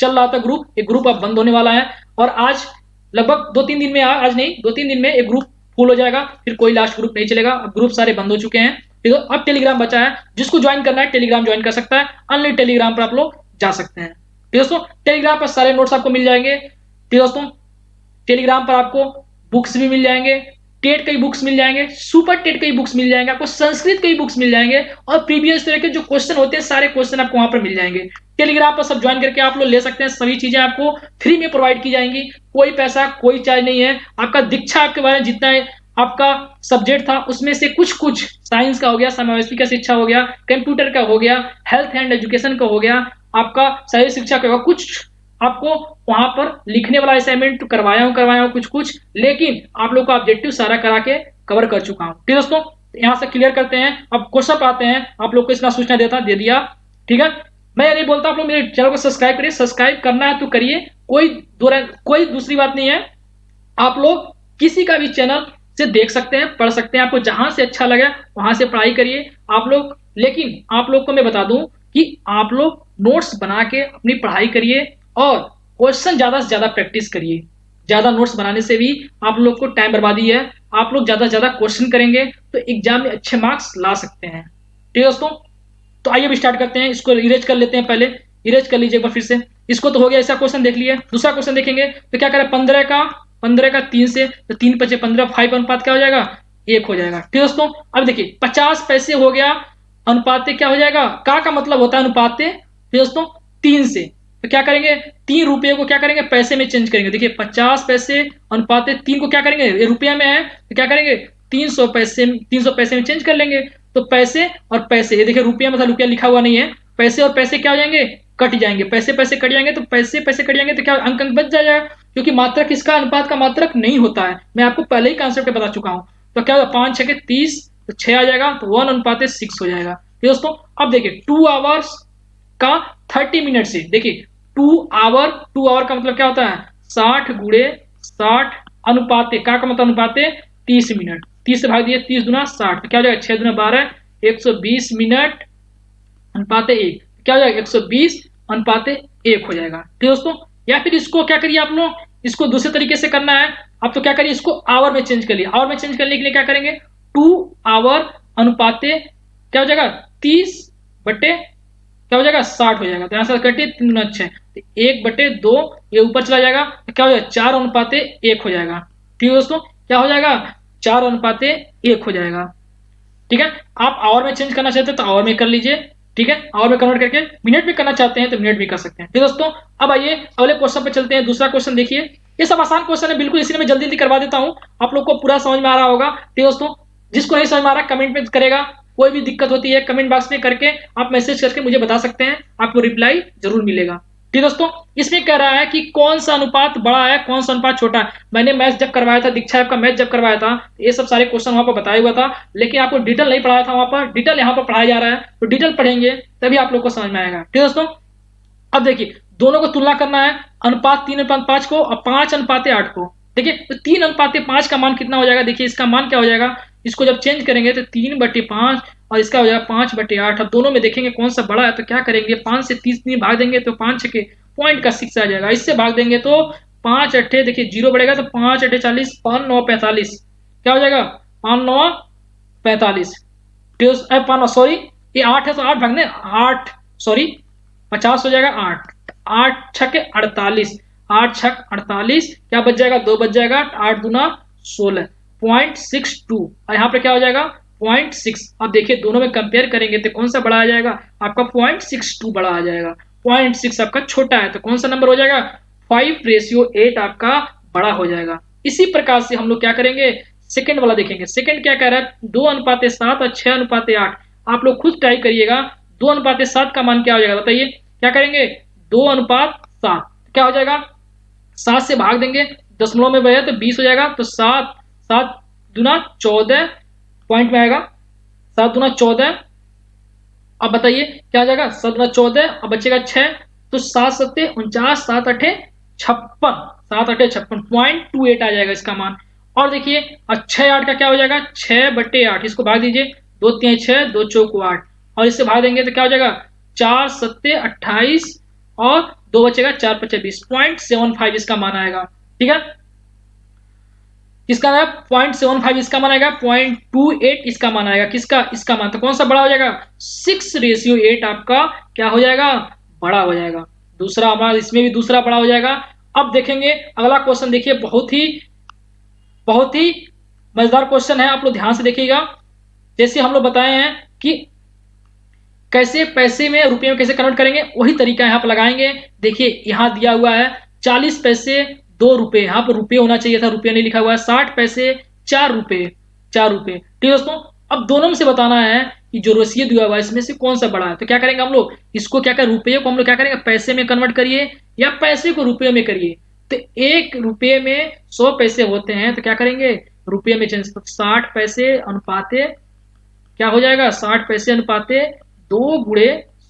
चल रहा था ग्रुप, एक ग्रुप अब बंद होने वाला है, और आज लगभग 2-3 दिन में, आज नहीं 2-3 दिन में एक ग्रुप फुल हो जाएगा, फिर कोई लास्ट ग्रुप नहीं चलेगा, अब ग्रुप सारे बंद हो चुके हैं। ठीक है, अब टेलीग्राम बचा है, जिसको ज्वाइन करना है टेलीग्राम ज्वाइन कर सकता है, अनलिमिटेड टेलीग्राम पर आप लोग जा सकते हैं। ठीक दोस्तों, टेलीग्राम पर सारे नोट्स आपको मिल जाएंगे। ठीक दोस्तों, टेलीग्राम पर आपको बुक्स भी मिल जाएंगे, टेट के बुक्स मिल जाएंगे, सुपर टेट के बुक्स मिल जाएंगे, आपको संस्कृत के बुक्स मिल जाएंगे, और प्रीवियस तरह के जो क्वेश्चन होते हैं सारे क्वेश्चन आपको वहां पर मिल जाएंगे। टेलीग्राम पर सब ज्वाइन करके आप लोग ले सकते हैं, सभी चीजें आपको फ्री में प्रोवाइड की जाएंगी, कोई पैसा कोई चार्ज नहीं है। आपका दीक्षा आपके बारे में जितना आपका सब्जेक्ट था उसमें से कुछ कुछ साइंस का हो गया, समावेशी का शिक्षा हो गया, कंप्यूटर का हो गया, हेल्थ एंड एजुकेशन का हो गया, आपका शारीरिक शिक्षा का होगा, कुछ आपको वहां पर लिखने वाला असाइनमेंट करवाया हूं कुछ कुछ, लेकिन आप लोग का ऑब्जेक्टिव सारा करा के कवर कर चुका हूं। ठीक दोस्तों, यहां से क्लियर करते हैं, अब क्वेश्चन पर आते हैं। आप लोग को इतना सूचना दे दिया। ठीक है, मैं ये नहीं बोलता आप लोग मेरे चैनल को सब्सक्राइब करिए, सब्सक्राइब करना है तो करिए, कोई दूसरी बात नहीं है। आप लोग किसी का भी चैनल से देख सकते हैं, पढ़ सकते हैं, आपको जहां से अच्छा लगे वहां से पढ़ाई करिए आप लोग। लेकिन आप लोग को मैं बता दूं कि आप लोग नोट्स बना के अपनी पढ़ाई करिए, और क्वेश्चन ज्यादा से ज्यादा प्रैक्टिस करिए। ज्यादा नोट्स बनाने से भी आप लोग को टाइम बर्बादी है, आप लोग ज्यादा से ज्यादा क्वेश्चन करेंगे तो एग्जाम में अच्छे मार्क्स ला सकते हैं। ठीक है दोस्तों, तो आइए अब स्टार्ट करते हैं, इसको इरेज कर लेते हैं, पहले इरेज कर लीजिए एक बार फिर से। इसको तो हो गया, ऐसा क्वेश्चन देख लिए। दूसरा क्वेश्चन देखेंगे तो क्या करें, 15 का 3 से, तो 3×5 = 15, 5 अनुपात क्या हो जाएगा 1 हो जाएगा। ठीक दोस्तों, अब देखिए 50 पैसे हो गया, अनुपाते क्या हो जाएगा, का मतलब होता है अनुपाते दोस्तों 3 से, तो क्या करेंगे 3 रुपये को क्या करेंगे पैसे में चेंज करेंगे। देखिए 50 पैसे अनुपाते 3 को क्या करेंगे, ये रुपया में है तो क्या करेंगे 300 पैसे में चेंज कर लेंगे। तो पैसे और पैसे, ये देखिए रुपया में था, रुपया लिखा हुआ नहीं है, पैसे और पैसे क्या हो जाएंगे कट जाएंगे, पैसे पैसे कट जाएंगे, तो पैसे पैसे कट जाएंगे तो क्या अंक अंक बच जाएगा, क्योंकि मात्रक इसका अनुपात का मात्रक नहीं होता है, मैं आपको पहले ही कॉन्सेप्ट बता चुका हूं। तो क्या होगा 5 6 30, तो 6 आ जाएगा, तो 1/6 हो जाएगा। तो दोस्तों अब देखिए 2 आवर्स का 30 मिनट से, देखिए 2 आवर का मतलब क्या होता है 60 × 60 अनुपाते का मतलब अनुपाते 30 मिनट, 30 से भाग दिए 30 दूना 60, तो क्या हो जाएगा 6 दूना 12, 120 मिनट अनुपाते 1, क्या हो जाएगा 120/1 हो जाएगा। ठीक दोस्तों, या फिर इसको क्या करिए आप लोग, इसको दूसरे तरीके से करना है आप, तो क्या करिए इसको आवर में चेंज कर लिया, आवर में चेंज करने के लिए क्या करेंगे 2 आवर अनुपाते क्या हो जाएगा 30 क्या हो जाएगा 60 हो जाएगा, तो यहाँ से कटिए 3×6, 1/2 ये ऊपर चला जाएगा, तो क्या हो जाएगा 4/1 हो जाएगा। ठीक है दोस्तों, क्या हो जाएगा 4/1 हो जाएगा। ठीक है, आप आवर में चेंज करना चाहते हैं तो आवर में कर लीजिए, ठीक है, आवर में कन्वर्ट करके मिनट में करना चाहते हैं तो मिनट भी कर सकते हैं। ठीक दोस्तों, अब आइए अगले क्वेश्चन पे चलते हैं। दूसरा क्वेश्चन देखिए, ये सब आसान क्वेश्चन है बिल्कुल, इसलिए मैं जल्दी जल्दी करवा देता हूँ, आप लोग को पूरा समझ में आ रहा होगा। ठीक दोस्तों, जिसको नहीं समझ में आ रहा कमेंट में करेगा, कोई भी दिक्कत होती है कमेंट बॉक्स में करके आप मैसेज करके मुझे बता सकते हैं, आपको रिप्लाई जरूर मिलेगा। ठीक दोस्तों, इसमें कह रहा है कि कौन सा अनुपात बड़ा है कौन सा अनुपात छोटा है। मैंने मैथ जब करवाया था, दीक्षा का मैथ जब करवाया था, ये सब सारे क्वेश्चन वहां पर बताया हुआ था, लेकिन आपको डिटेल नहीं पढ़ाया था वहां पर, डिटेल यहाँ पर पढ़ाया जा रहा है, तो डिटेल पढ़ेंगे तभी आप लोग को समझ में आएगा। ठीक दोस्तों, अब देखिए दोनों को तुलना करना है, अनुपात 3/5 को और 5/8 को। देखिए तो 3/5 का मान कितना हो जाएगा, देखिए इसका मान क्या हो जाएगा, इसको जब चेंज करेंगे तो 3/5 और इसका हो जाएगा 5/8। अब दोनों में देखेंगे कौन सा बड़ा है, तो क्या करेंगे 5 से 30 दिन भाग देंगे तो 5 6 पॉइंट का 6 आ जाएगा, इससे भाग देंगे तो 5 8 देखिए 0 बढ़ेगा तो 5 8 40, 5 9 45, क्या हो जाएगा 5 9 45, 5 सॉरी ये 8 है तो 8 भागने 8 सॉरी 50 हो जाएगा, 8 8 6 48, 8 छक 48, क्या बच जाएगा 2 बच जाएगा, 8 दूना 16, 0.62, और यहाँ पे क्या हो जाएगा 0.6। अब देखिए दोनों में कंपेयर करेंगे तो कौन सा बड़ा आ जाएगा, आपका 0.62 बड़ा आ जाएगा, 0.6 आपका छोटा है, तो कौन सा नंबर हो जाएगा 5:8 आपका बड़ा हो जाएगा। इसी प्रकार से हम लोग क्या करेंगे, सेकंड वाला देखेंगे। सेकंड क्या कह रहा है 2:7 और 6:8। आप लोग खुद ट्राई करिएगा, 2:7 का मान क्या हो जाएगा बताइए, क्या करेंगे 2:7, क्या हो जाएगा 7 से भाग देंगे, दशमलव में बजे तो 20 हो जाएगा, तो 7 7 दूना 14 पॉइंट में आएगा, 7 दूना 14। अब बताइए क्या हो जाएगा, 7 दूना 14 और बचेगा 6, तो 7 सत्ते 49, 7 अठे 56, 7 अठे 56, 0.28 आ जाएगा इसका मान। और देखिए 6 8 का क्या हो जाएगा 6/8, इसको भाग दीजिए, 2 3 6, 2 चौक 8, और इससे भाग देंगे तो क्या हो जाएगा 4 सत्ते 28 और 2 बचेगा, 4 5 20, 0.75 इसका मान आएगा। ठीक है, किसका आएगा 0.75 इसका मान आएगा, 0.28 इसका मान आएगा, किसका इसका मान, तो कौन सा बड़ा हो जाएगा 6:8 आपका क्या हो जाएगा बड़ा हो जाएगा। दूसरा हमारा इसमें भी दूसरा बड़ा हो जाएगा। अब देखेंगे अगला क्वेश्चन, देखिए बहुत ही मजेदार क्वेश्चन है, आप लोग ध्यान से देखिएगा। जैसे हम लोग बताए हैं कि कैसे पैसे में रुपये में कैसे कन्वर्ट करेंगे, वही तरीका यहाँ पर लगाएंगे। देखिए यहाँ दिया हुआ है 40 पैसे 2 रुपए, यहाँ पर रुपये होना चाहिए था, रुपये नहीं लिखा हुआ है। 60 पैसे 4 रुपए, 4 रुपए। ठीक है दोस्तों, अब दोनों में से बताना है कि जो रेशियो दिया हुआ है इसमें से कौन सा बड़ा है। तो क्या करेंगे हम लोग, इसको क्या करें रुपये को हम लोग क्या करेंगे पैसे में कन्वर्ट करिए या पैसे को रुपये में करिए। तो 1 रुपये में 100 पैसे होते हैं, तो क्या करेंगे रुपये में चेंज, 60 पैसे अनुपाते क्या हो जाएगा 60 पैसे अनुपाते 2 गुणे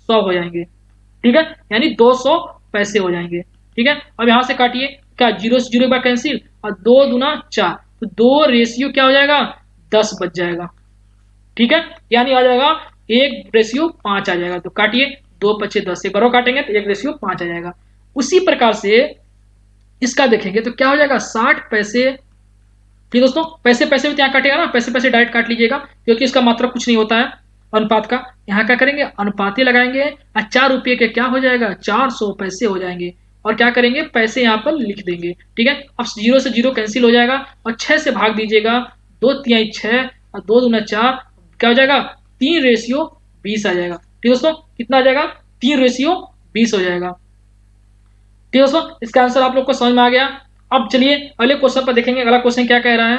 100 हो जाएंगे। ठीक है, यानी 200 पैसे हो जाएंगे। ठीक है, अब यहां से काटिए, क्या 0 से 0 बार कैंसिल, और 2 दूना 4, तो 2 रेशियो क्या हो जाएगा 10 बच जाएगा। ठीक है, यानी आ जाएगा 1:5 आ जाएगा। तो काटिए, 2 5 10 से बरो काटेंगे तो 1:5 आ जाएगा। उसी प्रकार से इसका देखेंगे तो क्या हो जाएगा 60 पैसे। ठीक दोस्तों, पैसे पैसे भी तो यहाँ काटेगा ना, पैसे पैसे डायरेक्ट काट लीजिएगा क्योंकि इसका मात्रा कुछ नहीं होता है अनुपात का। यहाँ क्या करेंगे अनुपाती लगाएंगे, और 4 रुपये के क्या हो जाएगा 400 पैसे हो जाएंगे, और क्या करेंगे पैसे यहाँ पर लिख देंगे। ठीक है, अब 0 से 0 कैंसिल हो जाएगा, और 6 से भाग दीजिएगा, 2 3 6 और 2 दूना 4, क्या हो जाएगा 3:20 आ जाएगा। ठीक दोस्तों, कितना आ जाएगा 3:20 हो जाएगा। ठीक दोस्तों, इसका आंसर आप लोग को समझ में आ गया। अब चलिए अगले क्वेश्चन पर देखेंगे, अगला क्वेश्चन क्या कह रहा है,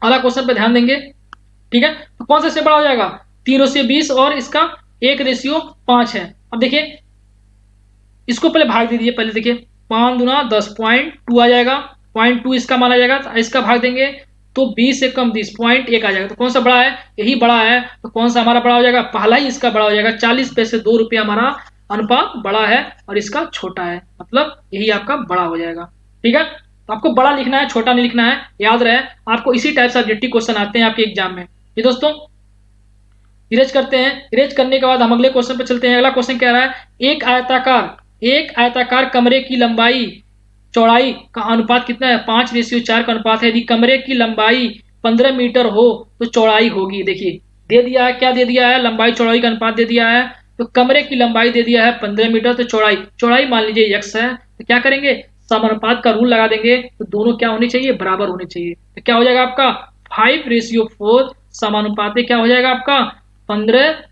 अगला क्वेश्चन पर ध्यान देंगे। ठीक है, तो कौन सा से बड़ा हो जाएगा 3:20 और इसका 1:5 है। अब देखिए इसको पहले भाग दीजिए, पहले देखिए 5 दूना 10, 0.2 आ जाएगा, 0.2 इसका माना जाएगा, तो इसका भाग देंगे तो 20 से कम 20, 0.1 आ जाएगा। तो कौन सा बड़ा है, यही बड़ा है। तो कौन सा हमारा बड़ा हो जाएगा, पहला ही इसका बड़ा हो जाएगा। 40 पैसे 2 रुपये हमारा अनुपात बड़ा है और इसका छोटा है, मतलब यही आपका बड़ा हो जाएगा। ठीक है, तो आपको बड़ा लिखना है, छोटा नहीं लिखना है, याद रहे। आपको इसी टाइप से ऑब्जेक्टिव क्वेश्चन आते हैं आपके एग्जाम में। ये दोस्तों इरेज करते हैं, इरेज करने के बाद हम अगले क्वेश्चन पे चलते हैं। अगला क्वेश्चन कह रहा है एक आयताकार कमरे की लंबाई चौड़ाई का अनुपात कितना है, 5:4 का अनुपात है। यदि कमरे की लंबाई 15 मीटर हो तो चौड़ाई होगी, देखिए दे दिया है, क्या दे दिया है लंबाई चौड़ाई का अनुपात दे दिया है। तो कमरे की लंबाई दे दिया है 15 मीटर, तो चौड़ाई मान लीजिए x है। तो क्या करेंगे समानुपात का रूल लगा देंगे, तो दोनों क्या होने चाहिए बराबर होने चाहिए। तो क्या हो जाएगा आपका 5:4 समानुपात क्या हो जाएगा आपका 15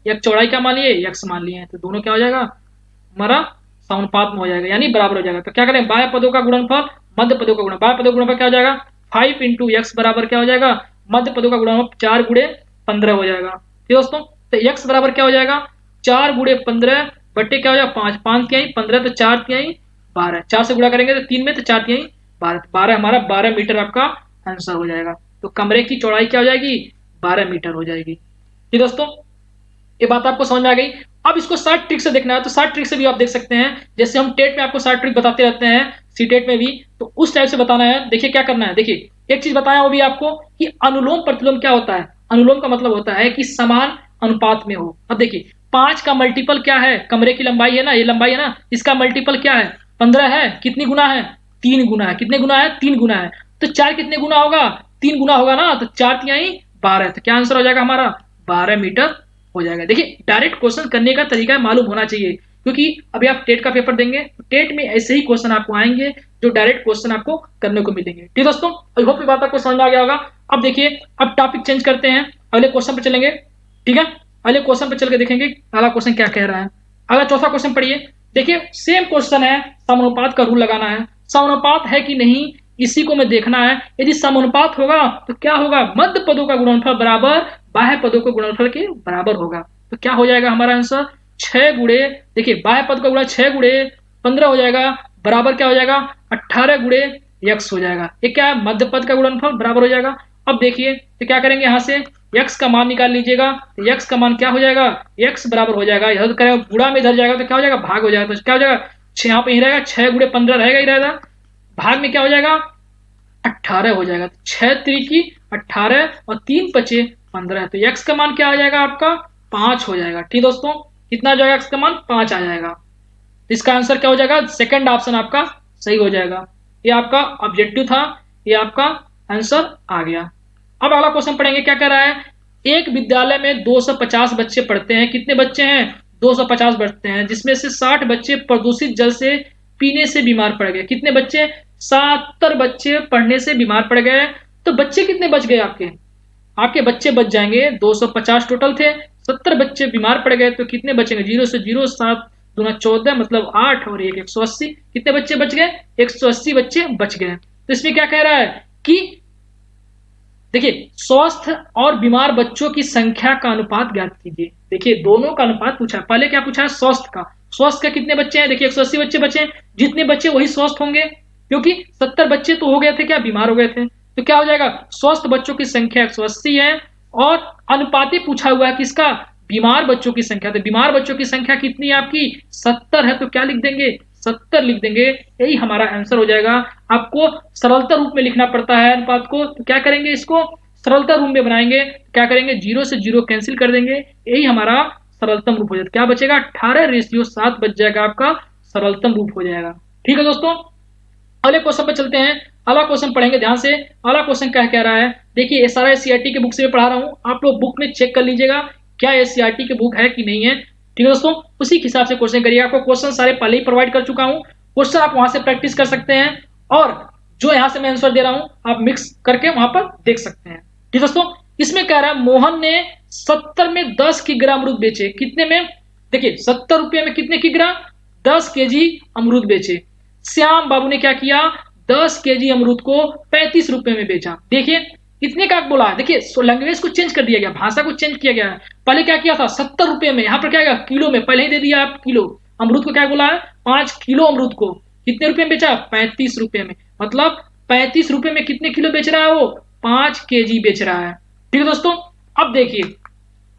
एक चौड़ाई क्या मान लिए x मान लिए, तो दोनों क्या हो जाएगा हमारा समानुपात में हो जाएगा, यानी बराबर हो जाएगा। तो क्या करें बाह्य पदों का गुणनफल मध्य पदों का गुणन, बाह्य पदों का गुणनफल क्या हो जाएगा 5 × x बराबर क्या हो जाएगा मध्य पदों का गुणनफल 4 × 15 हो जाएगा। ठीक दोस्तों, तो x बराबर क्या हो जाएगा 4 × 15 बट्टे क्या हो जाएगा 5, 5 तिहाई 15, तो 4 तिहाई 12, 4 से गुणा करेंगे तो 3 में, तो 4 तिहाई 12, 12 हमारा 12 मीटर आपका आंसर हो जाएगा। तो कमरे की चौड़ाई क्या हो जाएगी 12 मीटर हो जाएगी। ठीक दोस्तों, ये बात आपको समझ में आ गई। अब इसको शॉर्ट ट्रिक से देखना है तो शॉर्ट ट्रिक से भी आप देख सकते हैं, जैसे हम टेट में आपको शॉर्ट ट्रिक बताते रहते हैं, सी टेट में भी, तो उस टाइप से बताना है। देखिए क्या करना है, देखिए एक चीज बताया वो भी आपको कि अनुलोम प्रतिलोम क्या होता है। अनुलोम का मतलब होता है कि समान अनुपात में हो। अब देखिए 5 का मल्टीपल क्या है, कमरे की लंबाई है ना, ये लंबाई है ना, इसका मल्टीपल क्या है 15 है, कितनी गुना है 3 गुना है, कितने गुना है 3 गुना है। तो 4 कितने गुना होगा 3 गुना होगा ना, तो 4 तिहाई 12, तो क्या आंसर हो जाएगा हमारा 12 मीटर हो जाएगा। देखिए डायरेक्ट क्वेश्चन करने का तरीका मालूम होना चाहिए, क्योंकि अभी आप टेट का पेपर देंगे, टेट में ऐसे ही क्वेश्चन आपको आएंगे जो डायरेक्ट क्वेश्चन आपको करने को मिलेंगे। ठीक दोस्तों, आई होप ये बात आपको समझ में आ गया होगा। अब देखिए, अब टॉपिक चेंज करते हैं, अगले क्वेश्चन पे चलेंगे। ठीक है, अगले क्वेश्चन पे चल के देखेंगे अगला क्वेश्चन क्या कह रहा है। अगला चौथा क्वेश्चन पढ़िए। देखिए सेम क्वेश्चन है, समानुपात का रूल लगाना है। समानुपात है कि नहीं इसी को मैं देखना है। यदि समानुपात होगा तो क्या होगा, मध्य पदों का गुणनफल बराबर बाह्य पदों के गुणनफल के बराबर होगा। तो क्या हो जाएगा हमारा आंसर, 6 गुणे, देखिए बाह्य पद का गुणा 6 गुणे 15 हो जाएगा, बराबर क्या हो जाएगा 18 गुणे x हो जाएगा। ये क्या है, मध्य पद का गुणनफल बराबर हो जाएगा। अब देखिए तो क्या करेंगे, यहाँ से x का मान निकाल लीजिएगा। तो x का मान क्या हो जाएगा, x बराबर हो जाएगा, इधर करेगा गुणा में इधर जाएगा तो क्या हो जाएगा, भाग हो जाएगा। तो क्या हो जाएगा, यहाँ पे ही रहेगा 6 गुणे 15 रहेगा ही रहेगा, भाग में क्या हो जाएगा 18 हो जाएगा। 6 त्रिकी 18 और 3 पचे 15, तो x का मान क्या आ जाएगा आपका 5 हो जाएगा। ठीक दोस्तों, कितना आ जाएगा x का मान 5 आ जाएगा। तो इसका आंसर क्या हो जाएगा, सेकंड ऑप्शन आपका सही हो जाएगा। ये आपका ऑब्जेक्टिव था, ये आपका आंसर आ गया। अब अगला क्वेश्चन पढ़ेंगे, क्या कह रहा है, एक विद्यालय में 250 बच्चे पढ़ते हैं। कितने बच्चे हैं, 250 बच्चे हैं, जिसमें से 60 बच्चे प्रदूषित जल से पीने से बीमार पड़ गए। कितने बच्चे, 70 बच्चे पढ़ने से बीमार पड़ गए। तो बच्चे कितने बच गए आपके, आपके बच्चे बच जाएंगे 250 टोटल थे, 70 बच्चे बीमार पड़ गए तो कितने बचेंगे, 0 से 0 7 दूना 14 मतलब 8 और 1 180। कितने बच्चे बच गए, 180 बच्चे बच गए। तो इसमें क्या कह रहा है कि देखिए स्वस्थ और बीमार बच्चों की संख्या का अनुपात ज्ञात कीजिए। देखिए दोनों का अनुपात पूछा, पहले क्या पूछा है, स्वस्थ का। स्वस्थ का कितने बच्चे हैं, देखिए 180 बच्चे बचे, जितने बच्चे वही स्वस्थ होंगे, क्योंकि 70 बच्चे तो हो गए थे क्या, बीमार हो गए थे। तो क्या हो जाएगा, स्वस्थ बच्चों की संख्या 180 है और अनुपाती पूछा हुआ है किसका, बीमार बच्चों की संख्या। तो बीमार बच्चों की संख्या कितनी है आपकी, 70 है, तो क्या लिख देंगे 70 लिख देंगे, यही हमारा आंसर हो जाएगा। आपको सरलता रूप में लिखना पड़ता है अनुपात को, तो क्या करेंगे, इसको सरलता रूप में बनाएंगे। क्या करेंगे, 0 से 0 कैंसिल कर देंगे, यही हमारा सरलतम रूप हो जाएगा। क्या बचेगा, 18:7 बच जाएगा, आपका सरलतम रूप हो जाएगा। ठीक है दोस्तों, अगले क्वेश्चन पे चलते हैं। अगला क्वेश्चन पढ़ेंगे ध्यान से। अगला क्वेश्चन क्या कह रहा है, देखिए ये सारा एससीईआरटी के बुक से मैं पढ़ा रहा हूँ, आप लोग बुक में चेक कर लीजिएगा क्या एससीईआरटी के बुक है कि नहीं है। ठीक है दोस्तों, उसी के हिसाब से क्वेश्चन करिए। आपको क्वेश्चन सारे पहले ही प्रोवाइड कर चुका हूँ, क्वेश्चन आप वहां से प्रैक्टिस कर सकते हैं और जो यहाँ से मैं आंसर दे रहा हूँ आप मिक्स करके वहां पर देख सकते हैं। ठीक दोस्तों, इसमें कह रहा है मोहन ने 70 में 10 किग्रा अमरूद बेचे। कितने में, देखिए 70 रुपये में कितने किग्रा, 10 केजी अमरूद बेचे। श्याम बाबू ने क्या किया, 10 केजी अमरूद को 35 रुपए में बेचा। देखिए कितने का बोला है, देखिए लैंग्वेज को चेंज कर दिया गया, भाषा को चेंज किया गया है। पहले क्या किया था 70 रुपए में, यहाँ पर क्या है किलो में, पहले ही दे दिया आप किलो। अमरूद को क्या बोला है, 5 किलो अमरूद को कितने रुपए में बेचा, 35 रुपए में। मतलब 35 रुपए में कितने किलो बेच रहा है वो, 5 केजी बेच रहा है। ठीक है दोस्तों, अब देखिए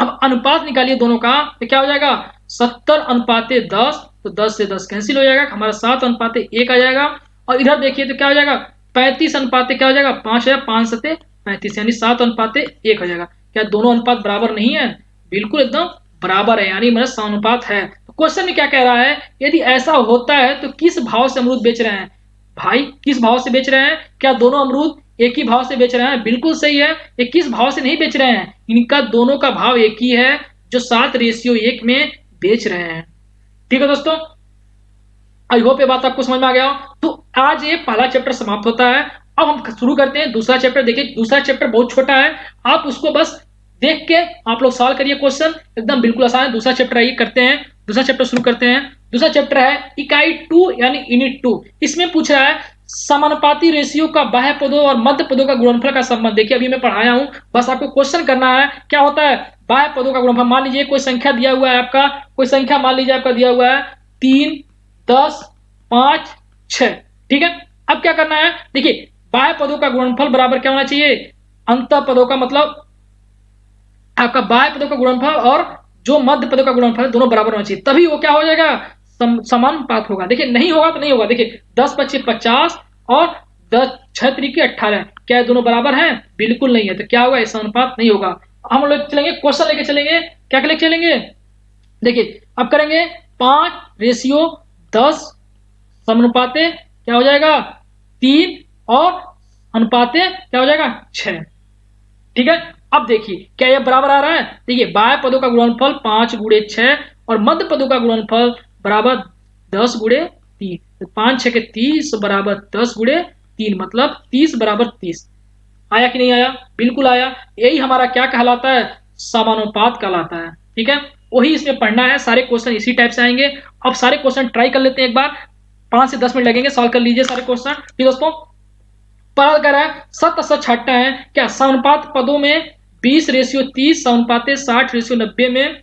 अब अनुपात निकालिए दोनों का, तो क्या हो जाएगा 70 अनुपाते 10, तो 10 से 10 कैंसिल हो जाएगा, हमारा 7 अनुपाते 1 आ जाएगा। और इधर देखिए तो क्या हो जाएगा 35 अनुपाते क्या हो जाएगा 5 है, 5 सते 35 यानी 7 अनुपाते 1 हो जाएगा। क्या दोनों अनुपात बराबर नहीं है, बिल्कुल एकदम बराबर है, यानी मेरा समानुपात है। तो क्वेश्चन में क्या कह रहा है, यदि ऐसा होता है तो किस भाव से अमरूद बेच रहे हैं, भाई किस भाव से बेच रहे हैं, क्या दोनों अमरूद एक ही भाव से बेच रहे हैं, बिल्कुल सही है। ये किस भाव से नहीं बेच रहे हैं, इनका दोनों का भाव एक ही है, जो 7:1 में बेच रहे हैं। ठीक है दोस्तों, आई होप ये बात आपको समझ में आ गया। तो आज ये पहला चैप्टर समाप्त होता है। अब हम शुरू करते हैं दूसरा चैप्टर। देखिए दूसरा चैप्टर बहुत छोटा है, आप उसको बस देख के आप लोग सॉल्व करिए, क्वेश्चन एकदम बिल्कुल आसान है। दूसरा चैप्टर आइए करते हैं, दूसरा चैप्टर शुरू करते हैं। दूसरा चैप्टर है इकाई 2 यानी यूनिट 2। इसमें पूछ रहा है समानुपाती रेशियो का बाह्य पदों और मध्य पदों का गुणनफल का संबंध। देखिए अभी मैं पढ़ाया हूं, बस आपको क्वेश्चन करना है। क्या होता है बाह्य पदों का गुणनफल, मान लीजिए कोई संख्या दिया हुआ है आपका, कोई संख्या मान लीजिए आपका दिया हुआ है 3 10 5 6, ठीक है। अब क्या करना है, देखिए बाह्य पदों का गुणनफल बराबर क्या होना चाहिए, अंत पदों का, मतलब आपका बाह्य पदों का गुणनफल और जो मध्य पदों का गुणनफल दोनों बराबर होना चाहिए, तभी वो क्या हो जाएगा समानुपात होगा। देखिए नहीं होगा तो नहीं होगा। देखिए 10 25 50 और 10 6 3 18, क्या दोनों बराबर हैं, बिल्कुल नहीं है, तो क्या होगा, ऐसा अनुपात नहीं होगा। हम लोग चलेंगे क्वेश्चन लेके चलेंगे, क्या लेके चलेंगे, देखिए अब करेंगे 5:10 समानुपाते क्या हो जाएगा 3 और अनुपाते क्या हो जाएगा 6, ठीक है। अब देखिए क्या यह बराबर आ रहा है, देखिए बाह्य पदों का गुणनफल 5 × 6 और मध्य पदों का गुणनफल बराबर 10 गुणे 3, तो 5 6 के 30 बराबर 10 गुणे 3, मतलब 30 बराबर 30। आया कि नहीं आया? बिल्कुल आया। यही हमारा क्या कहलाता है? समानुपात कहलाता है। ठीक है, वही इसमें पढ़ना है, सारे क्वेश्चन इसी टाइप से आएंगे। अब सारे क्वेश्चन ट्राई कर लेते हैं एक बार, 5 से 10 मिनट लगेंगे, सॉल्व कर लीजिए सारे क्वेश्चन। ठीक दोस्तों, पढ़ा कर रहा है सत्य असत छाटा है क्या? समानुपात पदों में 20:30, समानुपाते 60:90 में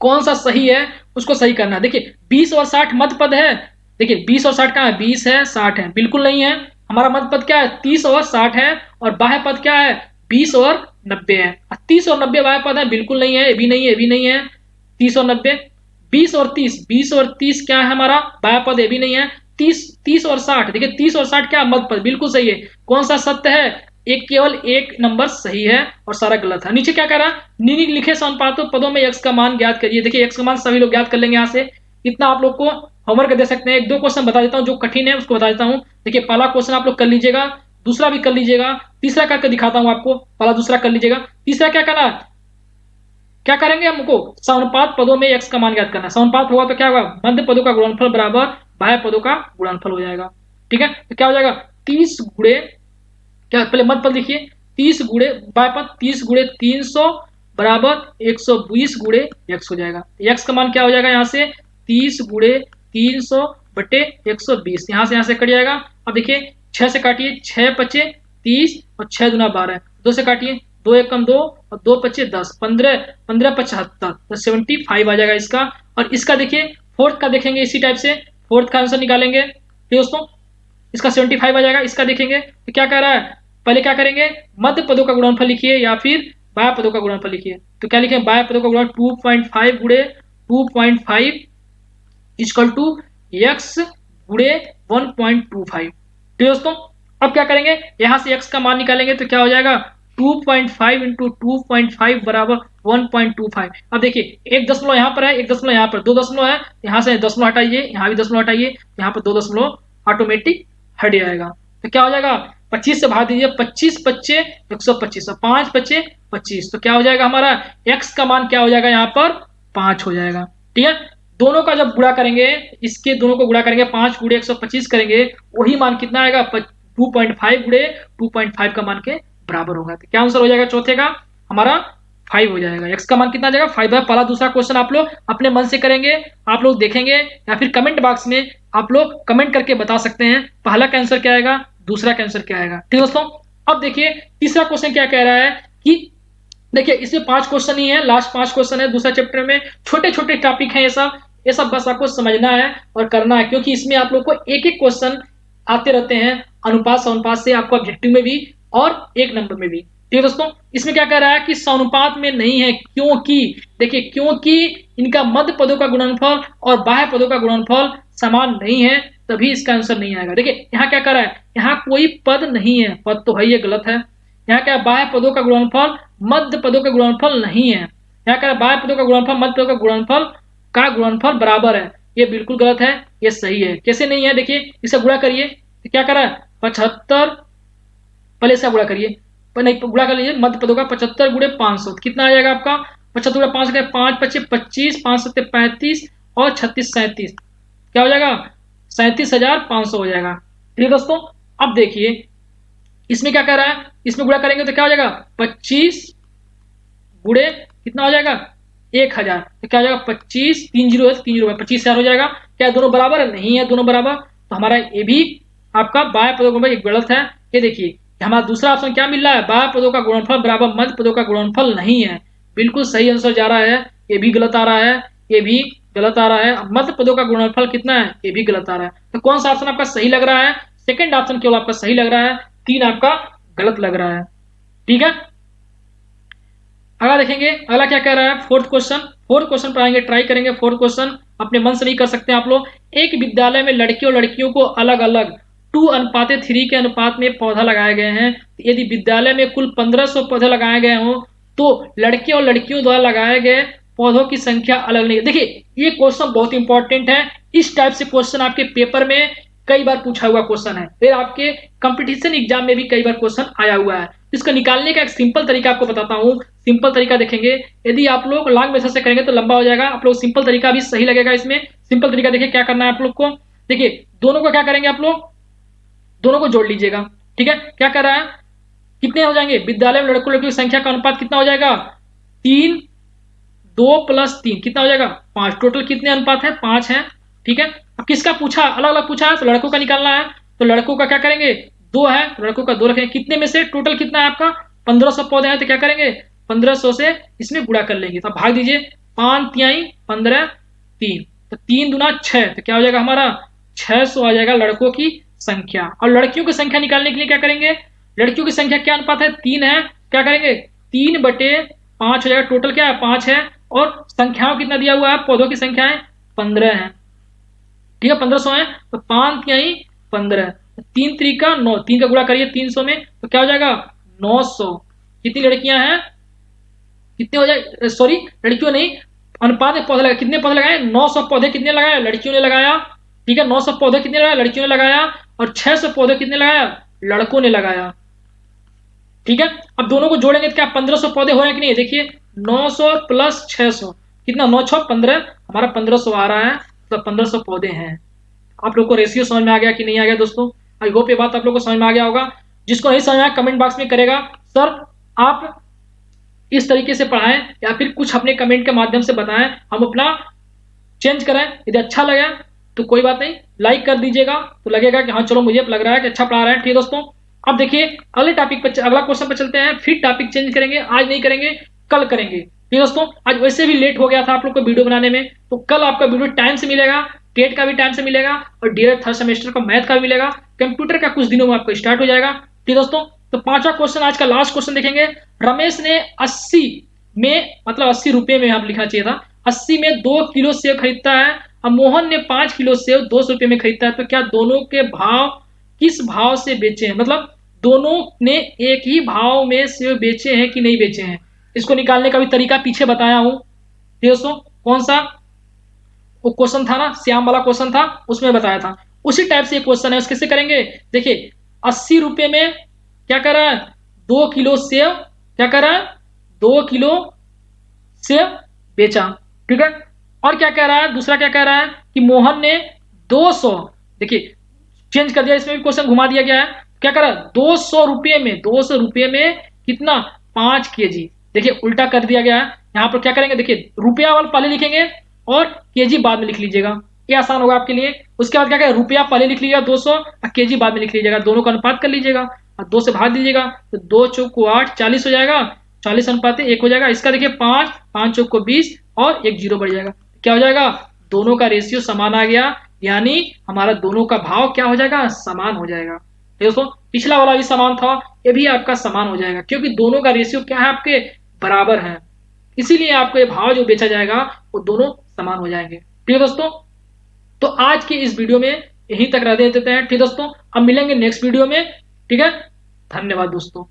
कौन सा सही है, उसको सही करना है। देखिए 20 और 60 मध्य पद है। देखिए 20 और 60 कहाँ है? 20 है, 60 है, बिल्कुल नहीं है। हमारा मध्य पद क्या है? 30 और 60 है। और बाह्य पद क्या है? 20 और 90 है। 30 और 90 बाह्य पद है, बिल्कुल नहीं है, ये भी नहीं है, ये भी नहीं है। 30 और 90, 20 और 30, 20 और 30 क्या है हमारा? बाह्य पद, ये भी नहीं है। 30 और 60, देखिए 30 और 60 क्या? मध्य पद, बिल्कुल सही है। कौन सा सत्य है? एक, केवल एक नंबर सही है और सारा गलत है। नीचे क्या कह रहा है? निम्नलिखित समानुपातों पदों में x का मान ज्ञात करिए। देखिए x का मान सभी लोग ज्ञात कर लेंगे यहाँ से। इतना आप लोग को होमवर्क दे सकते हैं। एक दो क्वेश्चन बता देता हूँ जो कठिन है, उसको बता देता हूँ। देखिए पहला क्वेश्चन आप लोग कर लीजिएगा, दूसरा भी कर लीजिएगा, तीसरा करके दिखाता हूँ आपको। पहला दूसरा कर लीजिएगा, तीसरा क्या करना? क्या करेंगे? हमको समानुपात पदों में x का मान ज्ञात करना है। समानुपात होगा तो क्या होगा? मध्य पदों का गुणनफल बराबर बाह्य पदों का गुणनफल हो जाएगा। ठीक है, तो क्या हो जाएगा? 30 गुणे, क्या पहले मध्य पद लिखिए, 30 गुणे बाह्य पद, 30 गुणे 300 बराबर 120 गुणे x हो जाएगा। x का मान क्या हो जाएगा यहाँ से? 30 गुणे 300 बटे 120, यहाँ से कट जाएगा। अब देखिए 6 से काटिए, 6 पचे 30 और 6 दूना 12, 2 से काटिए, 2 एक कम 2 और 2 पचे 10, 15 15 75, तो 75 आ जाएगा इसका। और इसका देखिए फोर्थ का देखेंगे इसी टाइप से, फोर्थ का आंसर निकालेंगे। ठीक दोस्तों, इसका 75 आ जाएगा। इसका देखेंगे तो क्या कह रहा है? पहले क्या करेंगे? मध्य पदों का गुणनफल लिखिए या फिर बाह्य पदों का गुणनफल लिखिए। तो क्या लिखें? बाह्य पदों का गुणन 2.5 गुणे 2.5 इक्वल टू x गुणे 1.25। ठीक दोस्तों, अब क्या करेंगे? यहां से x का मान निकालेंगे तो क्या हो जाएगा? 2.5 इंटू 2.5 बराबर 1.25। अब देखिए एक दशमलव यहाँ पर है, एक दशमलव यहाँ पर, दो दशमलव है, यहाँ से दशमलव हटाइए, यहाँ भी दशमलव हटाइए, यहाँ पर 2 दशमलव ऑटोमेटिक हट जाएगा। तो क्या हो जाएगा? 25 से भाग दीजिए, 25 पच्चे 125 और 5 पच्चे 25, तो क्या हो जाएगा हमारा? x का मान क्या हो जाएगा यहाँ पर? 5 हो जाएगा। ठीक है, दोनों का जब गुणा करेंगे, इसके दोनों को गुणा करेंगे, 5 गुणे 125 करेंगे, वही मान कितना आएगा? 2.5 गुणे 2.5 का मान के बराबर होगा। तो क्या आंसर हो जाएगा चौथे का? हमारा 5 हो जाएगा। x का मान कितना आ जाएगा? 5 है। पहला दूसरा क्वेश्चन आप लोग अपने मन से करेंगे, आप लोग देखेंगे, या फिर कमेंट बॉक्स में आप लोग कमेंट करके बता सकते हैं पहला का आंसर क्या आएगा, दूसरा का आंसर क्या आएगा। ठीक दोस्तों, अब देखिए तीसरा क्वेश्चन क्या कह रहा है कि देखिए इसमें 5 क्वेश्चन ही है, लास्ट 5 क्वेश्चन है दूसरा चैप्टर में। छोटे छोटे टॉपिक है ये सब बस आपको समझना है और करना है, क्योंकि इसमें आप लोग को एक एक क्वेश्चन आते रहते हैं अनुपात समानुपात से, आपको ऑब्जेक्टिव में भी और एक नंबर में भी। ठीक है दोस्तों, इसमें क्या कह रहा है कि समानुपात में नहीं है, क्योंकि देखिए क्योंकि इनका मध्य पदों का गुणनफल और बाह्य पदों का गुणनफल समान नहीं है, तभी इसका आंसर नहीं आएगा। देखिए यहाँ क्या कर रहा है? यहाँ कोई पद नहीं है, पद तो है, ये गलत है। यहाँ क्या? बाह्य पदों का गुणनफल मध्य पदों का गुणनफल नहीं है। यहाँ क्या? बाह्य पदों का गुणनफल मध्य पदों का गुणनफल बराबर है, ये बिल्कुल गलत है, ये सही है। कैसे नहीं है? देखिए इसे गुणा करिए, तो क्या कर रहा है? 75, पहले इसका गुणा करिए, पर नहीं गुणा कर लीजिए मध्य पदों का, 75 गुणे 500 कितना आ जाएगा आपका? 75 गुणे 500 5 पच्चे 25, 5 सत्ते 35 और 36 37, क्या हो जाएगा? 37,500 हो जाएगा। ठीक है दोस्तों, अब देखिए इसमें क्या कह रहा है? इसमें गुणा करेंगे तो क्या हो जाएगा? 25 गुणे कितना हो जाएगा? 1000, तो क्या हो जाएगा? 25 3 जीरो है, 3 जीरो 25,000 हो जाएगा। क्या दोनों बराबर है? नहीं है, दोनों बराबर, तो हमारा ये भी आपका बाह्य पदों का गुणनफल गलत है। ये देखिए हमारा दूसरा ऑप्शन क्या मिल रहा है? बाह्य पदों का गुणनफल बराबर मध्य पदों का गुणनफल नहीं है, बिल्कुल सही आंसर जा रहा है। ये भी गलत आ रहा है, ये भी गलत आ रहा है। मध्य पदों का गुणनफल कितना है? ये भी गलत आ रहा है। तो कौन सा ऑप्शन आपका सही लग रहा है? सेकंड ऑप्शन केवल आपका सही लग रहा है, 3 आपका गलत लग रहा है। ठीक है, अगला देखेंगे, अगला क्या कह रहा है? फोर्थ क्वेश्चन पर आएंगे, ट्राई करेंगे। फोर्थ क्वेश्चन अपने मन से नहीं कर सकते आप लोग। एक विद्यालय में लड़के और लड़कियों को अलग अलग 2:3 के अनुपात में पौधा लगाए गए हैं। यदि विद्यालय में कुल 1500 पौधे लगाए गए हों तो लड़के और लड़कियों द्वारा लगाए गए पौधों की संख्या अलग नहीं। देखिए ये क्वेश्चन बहुत इंपॉर्टेंट है, इस टाइप से क्वेश्चन आपके पेपर में कई बार पूछा हुआ क्वेश्चन है, फिर आपके कंपटीशन एग्जाम में भी कई बार क्वेश्चन आया हुआ है। इसको निकालने का एक सिंपल तरीका आपको बताता हूँ। सिंपल तरीका देखेंगे, यदि आप लोग लॉन्ग मेथड से करेंगे तो लंबा हो जाएगा, आप लोग सिंपल तरीका भी सही लगेगा। इसमें सिंपल तरीका देखिए क्या करना है आप लोग को। देखिए दोनों को क्या करेंगे आप लोग, दोनों को जोड़ लीजिएगा। ठीक है, क्या कर रहा है, कितने हो जाएंगे, विद्यालय में लड़कों लड़कियों की संख्या का अनुपात कितना हो जाएगा, 3, 2+3 कितना हो जाएगा, 5। टोटल कितने अनुपात है, 5 है। ठीक है, अब किसका पूछा, अलग अलग पूछा है तो लड़कों का निकालना है, तो लड़कों का क्या करेंगे, 2 है तो लड़कों का 2 रखेंगे। कितने में से, टोटल कितना है आपका, 1500 पौधे हैं तो क्या करेंगे, 1500 से इसमें गुणा कर लेंगे। तो भाग दीजिए, 5 तिहाई 15, 3, तो 3 दूना 6, तो क्या हो जाएगा हमारा 600 आ जाएगा लड़कों की संख्या। और लड़कियों की संख्या निकालने के लिए क्या करेंगे, लड़कियों की संख्या क्या अनुपात है, 3 है, क्या करेंगे 3/5 हो जाएगा। टोटल क्या है, 5 है, और संख्याओं कितना दिया हुआ है, पौधों की संख्या है 15 है। ठीक है, 1500 है, तो 5 तिहाई 15, 3 त्रिका 9, 3 का गुणा करिए 300 में तो क्या हो जाएगा 900। कितनी लड़कियां हैं, कितने हो जाए, सॉरी लड़कियों नहीं, अनुपात में पौधे लगाए, कितने पौधे लगाए, 900 पौधे कितने लगाया, लड़कियों ने लगाया। ठीक है, 900 पौधे कितने लगाया, लड़कियों ने लगाया, और 600 पौधे कितने लगाया, लड़कों ने लगाया। ठीक है, अब दोनों को जोड़ेंगे तो क्या 1500 पौधे हो रहे हैं कि नहीं, देखिए 900 प्लस 600 कितना, 9 6 15, हमारा 1500 आ रहा है, तो 1500 पौधे हैं। आप लोग को रेशियो समझ में आ गया कि नहीं आ गया दोस्तों, आई होप ये बात आप लोग को समझ में आ गया होगा। जिसको नहीं समझ में आया कमेंट बॉक्स में करेगा, सर आप इस तरीके से पढ़ाएं या फिर कुछ अपने कमेंट के माध्यम से बताएं, हम अपना चेंज करें। यदि अच्छा लगा तो कोई बात नहीं, लाइक कर दीजिएगा, तो लगेगा कि हाँ चलो मुझे लग रहा है कि अच्छा पढ़ा रहे हैं। ठीक है दोस्तों, अब देखिए अगले टॉपिक पर, अगला क्वेश्चन पर चलते हैं। फिर टॉपिक चेंज करेंगे, आज नहीं करेंगे, कल करेंगे। ठीक है दोस्तों, आज वैसे भी लेट हो गया था आप लोग को वीडियो बनाने में, तो कल आपका वीडियो टाइम से मिलेगा, टेट का भी टाइम से मिलेगा, और डीएलएड थर्ड सेमेस्टर का मैथ का भी मिलेगा, कंप्यूटर का कुछ दिनों में आपको स्टार्ट हो जाएगा। ठीक है दोस्तों, तो पांचवा क्वेश्चन, आज का लास्ट क्वेश्चन देखेंगे। रमेश ने 80 में, मतलब 80 रुपए में आप लिखना चाहिए था, 80 में 2 किलो सेब खरीदता है, अब मोहन ने 5 किलो सेब 200 रुपए में खरीदता है, तो क्या दोनों के भाव किस भाव से बेचे हैं, मतलब दोनों ने एक ही भाव में सेब बेचे हैं कि नहीं बेचे हैं। इसको निकालने का भी तरीका पीछे बताया हूं। दोस्तों कौन सा वो क्वेश्चन था ना, श्याम वाला क्वेश्चन था, उसमें बताया था, उसी टाइप से क्वेश्चन है। कैसे करेंगे, देखिए 80 रुपए में क्या कर रहा है, 2 किलो सेब, क्या कर रहा है 2 किलो सेब बेचा। ठीक है, और क्या कह रहा है, दूसरा क्या कह रहा है कि मोहन ने 200, देखिए चेंज कर दिया, इसमें भी क्वेश्चन घुमा दिया गया है। क्या कर रहा है 200 रुपये में, 200 रुपये में कितना 5 केजी, देखिए उल्टा कर दिया गया है। यहाँ पर क्या करेंगे, देखिए रुपया वाला पहले लिखेंगे और केजी बाद में लिख लीजिएगा, ये आसान होगा आपके लिए। उसके बाद क्या करें, रुपया पहले लिख लीजिएगा 200 और केजी बाद में लिख लीजिएगा, दोनों का अनुपात कर लीजिएगा और 2 से भाग दीजिएगा, तो 2 चौक को 8, 40 हो जाएगा, 40 अनुपात 1 हो जाएगा। इसका देखिए 5, 5 चौक को 20 और 1 जीरो बढ़ जाएगा, क्या हो जाएगा, दोनों का रेशियो समान आ गया, यानी हमारा दोनों का भाव क्या हो जाएगा, समान हो जाएगा। दोस्तों पिछला वाला भी समान था, ये भी आपका समान हो जाएगा, क्योंकि दोनों का रेशियो क्या है, आपके बराबर है, इसीलिए आपको ये भाव जो बेचा जाएगा वो दोनों समान हो जाएंगे। ठीक है दोस्तों, तो आज की इस वीडियो में यहीं तक रह देते हैं। ठीक है दोस्तों, अब मिलेंगे नेक्स्ट वीडियो में। ठीक है, धन्यवाद दोस्तों।